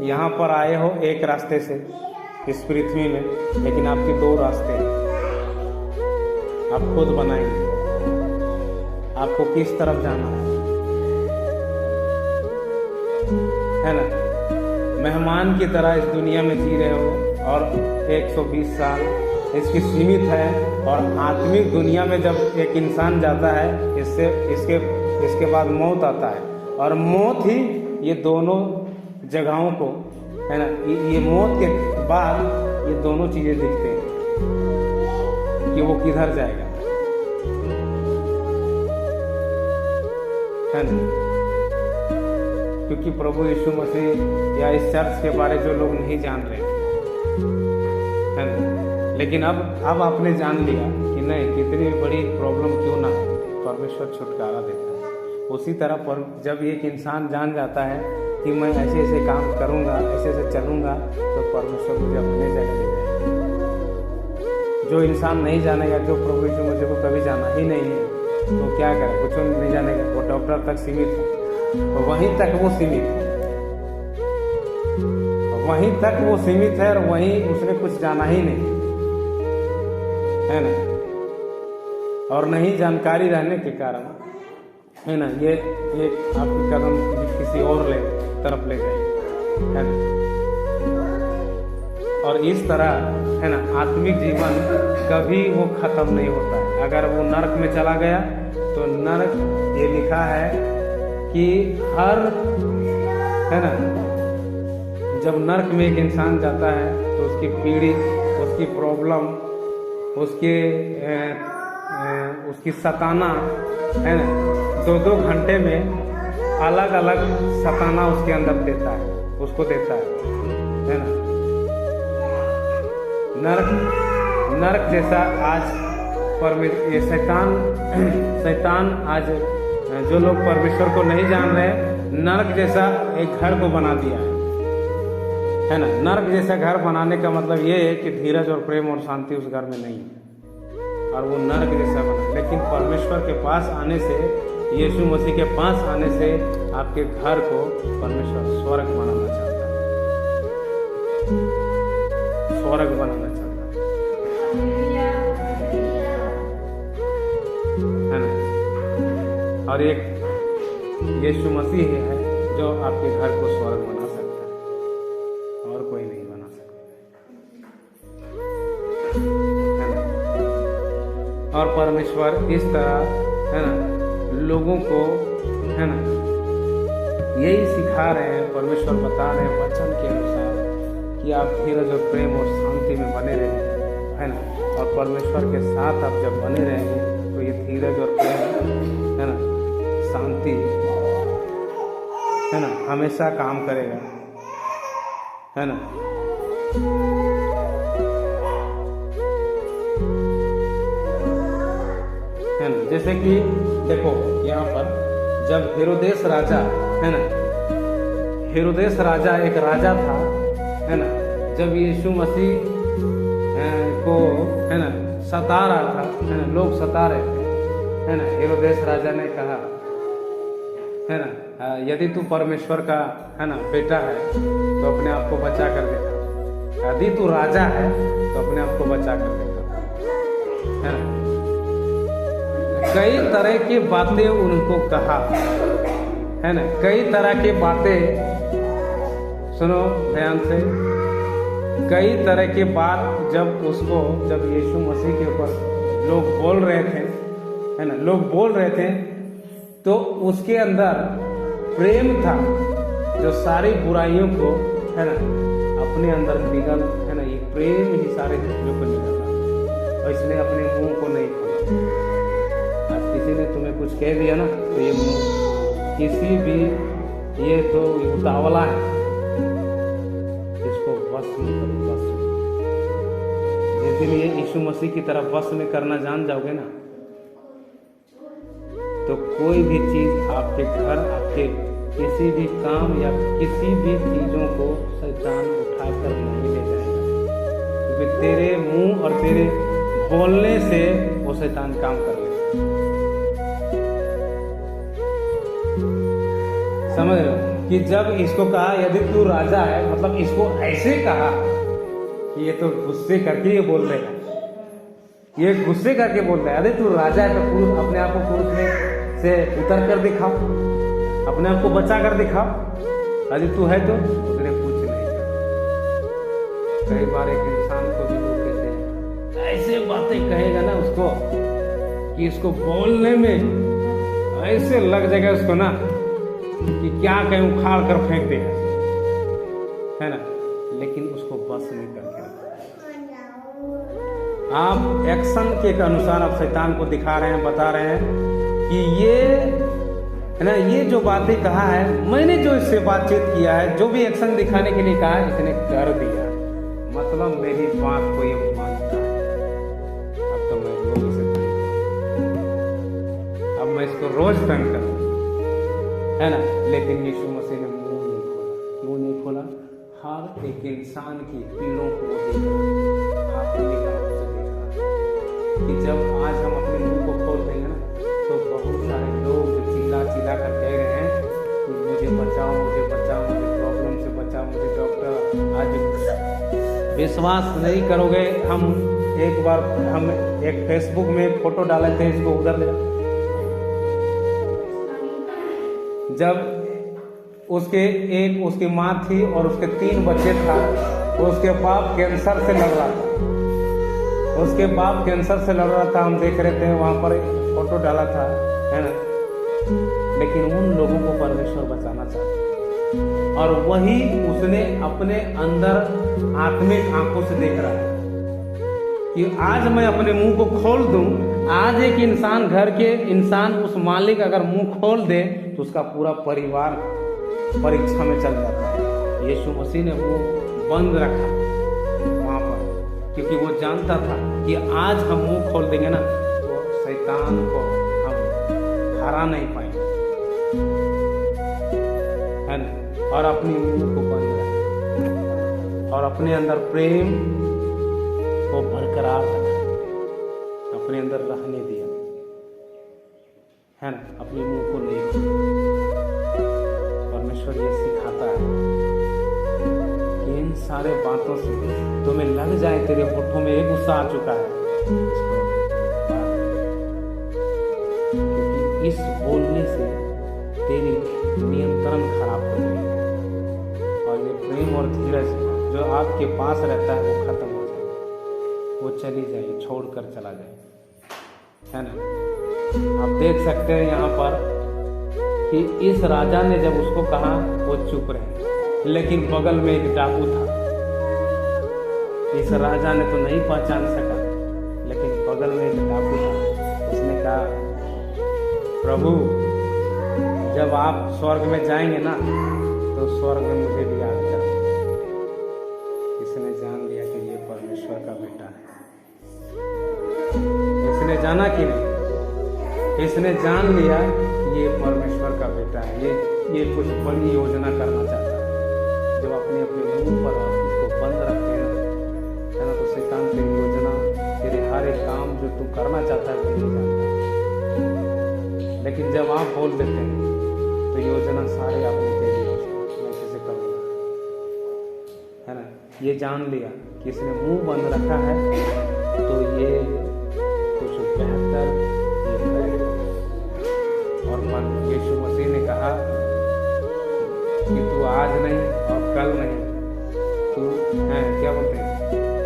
यहाँ पर आए हो एक रास्ते से इस पृथ्वी में, लेकिन आपके 2 रास्ते हैं, आप खुद बनाएंगे आपको किस तरफ जाना है ना। मेहमान की तरह इस दुनिया में जी रहे हो, और 120 साल इसकी सीमित है, और आत्मिक दुनिया में जब एक इंसान जाता है, इसके बाद मौत आता है, और मौत ही ये दोनों जगहों को, है ना, ये मौत के बाद ये दोनों चीजें दिखते हैं कि वो किधर जाएगा, है ना। क्योंकि प्रभु यीशु मसीह या इस चर्च के बारे जो लोग नहीं जान रहे है ना, लेकिन अब आपने जान लिया कि नहीं, कितनी भी बड़ी प्रॉब्लम क्यों ना हो, परमेश्वर छुटकारा देता है। उसी तरह पर जब एक इंसान जान जाता है कि मैं ऐसे ऐसे काम करूँगा, ऐसे ऐसे चलूँगा, तो परमेश्वर मुझे अपने जगह ले जाएगा। जो इंसान नहीं जानेगा, जो प्रभु यीशु मसीह को कभी जाना ही नहीं है, तो क्या करे, कुछ नहीं जानेगा, वो डॉक्टर तक सीमित है, तो वहीं तक वो सीमित है, वहीं तक वो सीमित है, और वहीं उसने कुछ जाना ही नहीं है ना। और नहीं जानकारी रहने के कारण है ना, ये एक आपकी कदम किसी और तरफ ले जाएगी है ना। और इस तरह है ना, आत्मिक जीवन कभी वो खत्म नहीं होता है। अगर वो नरक में चला गया तो नरक, ये लिखा है कि हर है ना, जब नरक में एक इंसान जाता है तो उसकी पीढ़ी, उसकी प्रॉब्लम, उसकी सताना है ना, 2-2 घंटे में अलग अलग सताना उसके अंदर देता है, उसको देता है ना। नरक जैसा आज ये शैतान आज जो लोग परमेश्वर को नहीं जान रहे, नरक जैसा एक घर को बना दिया है ना। नरक जैसा घर बनाने का मतलब ये है कि धीरज और प्रेम और शांति उस घर में नहीं है, और वो नरक जैसा बना। लेकिन परमेश्वर के पास आने से, यीशु मसीह के पास आने से आपके घर को परमेश्वर स्वर्ग बनाना चाहता है, स्वर्ग बनाना चाहता है ना। और एक यीशु मसीह है जो आपके घर को स्वर्ग बना सकता है, और कोई नहीं बना सकता है ना। और परमेश्वर इस तरह है ना लोगों को है ना यही सिखा रहे हैं, परमेश्वर बता रहे हैं वचन के अनुसार कि आप धीरज और प्रेम और शांति में बने रहें है ना। और परमेश्वर के साथ आप जब बने रहेंगे तो ये धीरज और प्रेम है ना, शांति है ना, हमेशा काम करेगा है ना। है ना, जैसे कि देखो यहाँ पर जब हेरोदेस राजा है ना, हेरोदेस राजा एक राजा था है ना, जब यीशु मसीह को है ना सता रहा था है ना, लोग सता रहे थे है ना। हेरोदेस राजा ने कहा है ना, यदि तू परमेश्वर का है ना बेटा है तो अपने आप को बचा कर देखा, यदि तू राजा है तो अपने आप को बचा कर देखा है ना। कई तरह की बातें उनको कहा है ना, कई तरह की बातें, सुनो ध्यान से, कई तरह की बात जब यीशु मसीह के ऊपर लोग बोल रहे थे है ना, लोग बोल रहे थे, तो उसके अंदर प्रेम था जो सारी बुराइयों को है ना अपने अंदर निगल है ना, ये प्रेम ही सारे चीजों को निगला, और इसने अपने मुंह को नहीं खोला। अब किसी ने तुम्हें कुछ कह दिया ना, तो ये मुंह किसी भी, ये तो उतावला है, इसको बस नहीं करो, बस। जिस दिन ये यीशु मसीह की तरफ बस में करना जान जाओगे ना, तो कोई भी चीज आपके घर, आपके किसी भी काम या किसी भी चीजों को शैतान उठाकर नहीं ले जाएगा, क्योंकि तेरे मुंह और तेरे बोलने से वो शैतान काम कर लेगा। समझ रहे हो कि जब इसको कहा यदि तू राजा है, मतलब इसको ऐसे कहा कि ये तो गुस्से करके ये बोल रहे हैं, ये गुस्से करके बोल रहा है, यदि तू राजा है तो पुरुष अपने आप को पुरुष में से उतर कर दिखाओ, अपने आप को बचा कर दिखाओ, यदि तू है तो उसने कुछ नहीं किया। कई बार एक इंसान को भी लोग कहते हैं, ऐसे बातें कहेगा ना उसको कि इसको बोलने में ऐसे लग जाएगा उसको ना कि क्या कहीं उखाड़ कर फेंक देगा है ना, लेकिन उसको बस नहीं करके आप एक्शन के अनुसार आप शैतान को दिखा रहे हैं, बता रहे हैं कि ये है ना। ये जो बातें कहा है, मैंने जो इससे बातचीत किया है, जो भी एक्शन दिखाने के लिए कहा है, इसने कर दिया। मतलब मेरी बात को ये मानता है। अब तो मैं रोज इसे अब मैं इसको रोज तंग करूँ, है ना। लेकिन यीशु मसीह ने मुंह नहीं खोला। क्यों नहीं खोला? हर एक इंसान की पीड़ों को वो देख रहा, आंखों से देख रहा कि जब आज हम अपने मुंह को खोल देंगे ना, तो बहुत सारे लोग जो चिल्ला चिल्ला कर कह रहे हैं कि मुझे बचाओ, मुझे बचाओ, मुझे प्रॉब्लम से बचाओ, मुझे डॉक्टर। आज विश्वास नहीं करोगे, हम एक बार हम एक फेसबुक में एक फोटो डाले थे, इसको उधर ले। जब उसकी माँ थी और उसके 3 बच्चे था, उसके बाप कैंसर से लड़ रहा था। उसके बाप कैंसर से लड़ रहा था, हम देख रहे थे, वहां पर फोटो डाला था, है ना। लेकिन उन लोगों को परमेश्वर बचाना चाहता, और वही उसने अपने अंदर आत्मिक आंखों से देख रहा है कि आज मैं अपने मुंह को खोल दूं। आज एक इंसान, घर के इंसान, उस मालिक अगर मुंह खोल दे तो उसका पूरा परिवार परीक्षा में चल जाता है। यीशु मसीह ने वो बंद रखा वहां पर, क्योंकि वो जानता था कि आज हम मुंह खोल देंगे ना तो शैतान को हम हरा नहीं पाएंगे, है ना। और अपनी मुंह को बंद रखा और अपने अंदर प्रेम को बरकरार रखा, अपने अंदर रहने दिया, है ना। अपने मुंह को नहीं खोला। परमेश्वर ये सिखाता है कि इन सारे बातों से तुम्हें लग जाए तेरे होठों में एक गुस्सा आ चुका है, क्योंकि इस बोलने से तेरी नियंत्रण खराब हो जाएगी और ये प्रेम और धीरज जो आपके पास रहता है वो खत्म हो जाएगा, वो चली जाएगी, छोड़कर चला जाएगा, है ना। आप देख सकते हैं यहाँ पर कि इस राजा ने जब उसको कहा वो चुप रहे, लेकिन बगल में एक डाकू था। इस राजा ने तो नहीं पहचान सका, लेकिन बगल में एक डाकू था। उसने कहा, प्रभु जब आप स्वर्ग में जाएंगे ना तो स्वर्ग में मुझे भी याद करो। इसने जान लिया कि ये परमेश्वर का बेटा है। इसने जाना कि नहीं? इसने जान लिया कि ये परमेश्वर का बेटा है, ये कुछ बड़ी योजना करना चाहता है। जब अपने अपने मुंह पर आप इसको बंद रखते हैं ना, है ना, तो शैतान तेरी योजना, तेरे हर एक काम जो तू करना चाहता है वो नहीं जानता। लेकिन जब आप बोल देते हैं तो योजना सारे आपने तेरी योजना मैं कैसे करूँगा, है ना। ये जान लिया कि इसने मुंह बंद रखा है तो ये कुछ बेहतर और यीशु मसीह ने कहा कि तू आज नहीं और कल नहीं, तू है क्या बोलते हैं,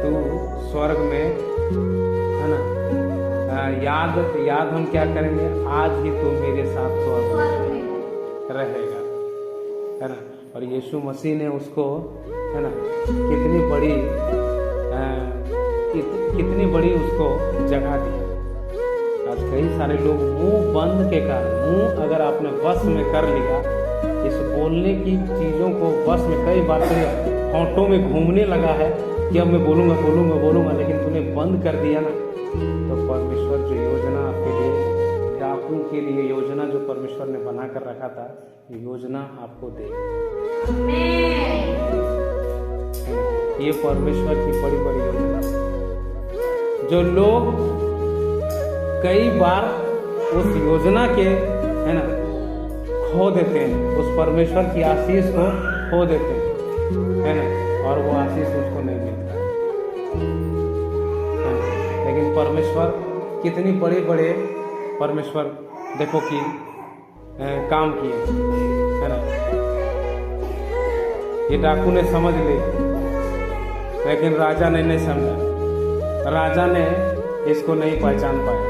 तू स्वर्ग में, है ना, याद हम क्या करेंगे, आज ही तू मेरे साथ स्वर्ग में रहेगा, है ना। और यीशु मसीह ने उसको, है ना, कितनी बड़ी उसको जगह दी। आज कई सारे लोग मुंह बंद के कारण, मुंह अगर आपने वश में कर लिया, इस बोलने की चीज़ों को वश में, कई बार तो होंठों में घूमने लगा है कि अब मैं बोलूँगा, लेकिन तूने बंद कर दिया ना, तो परमेश्वर जो योजना आपके लिए, डाकू के लिए योजना जो परमेश्वर ने बना कर रखा था, योजना आपको देगा। ये परमेश्वर की बड़ी बड़ी योजना, जो लोग कई बार उस योजना के, है ना, खो देते हैं, उस परमेश्वर की आशीष को खो देते हैं, है ना, और वो आशीष उसको नहीं मिलता है। लेकिन परमेश्वर कितनी बड़े परमेश्वर देखो कि काम किए, है ना। ये डाकू ने समझ ली, लेकिन राजा ने नहीं समझा, राजा ने इसको नहीं पहचान पाया।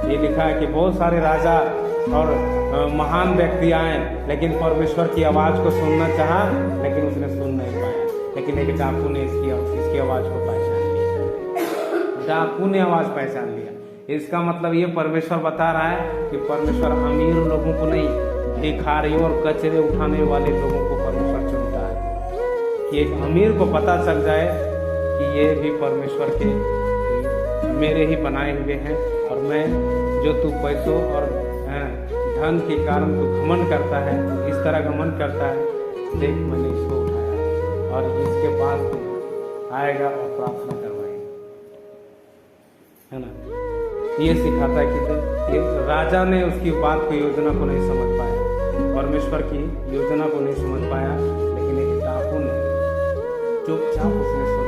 ये लिखा है कि बहुत सारे राजा और महान व्यक्ति आए, लेकिन परमेश्वर की आवाज़ को सुनना चाहा, लेकिन उसने सुन नहीं पाया। लेकिन एक डाकू ने इसकी आवाज़ को पहचान लिया। डाकू ने आवाज़ पहचान लिया। इसका मतलब ये परमेश्वर बता रहा है कि परमेश्वर अमीर लोगों को नहीं, भिखारियों और कचरे उठाने वाले लोगों को परमेश्वर चुनता है कि एक अमीर को पता चल जाए कि ये भी परमेश्वर के मेरे ही बनाए हुए हैं, और मैं जो तू पैसों और धन के कारण तू घमंड करता है, तो इस तरह घमंड करता है, देख मैंने इसको उठाया और इसके बाद तू आएगा और प्रार्थना करवाएगा, है ना। ये सिखाता है कि राजा ने उसकी बात को, योजना को नहीं समझ पाया, परमेश्वर की योजना को नहीं समझ पाया, लेकिन एक टापू ने चुपचाप उसने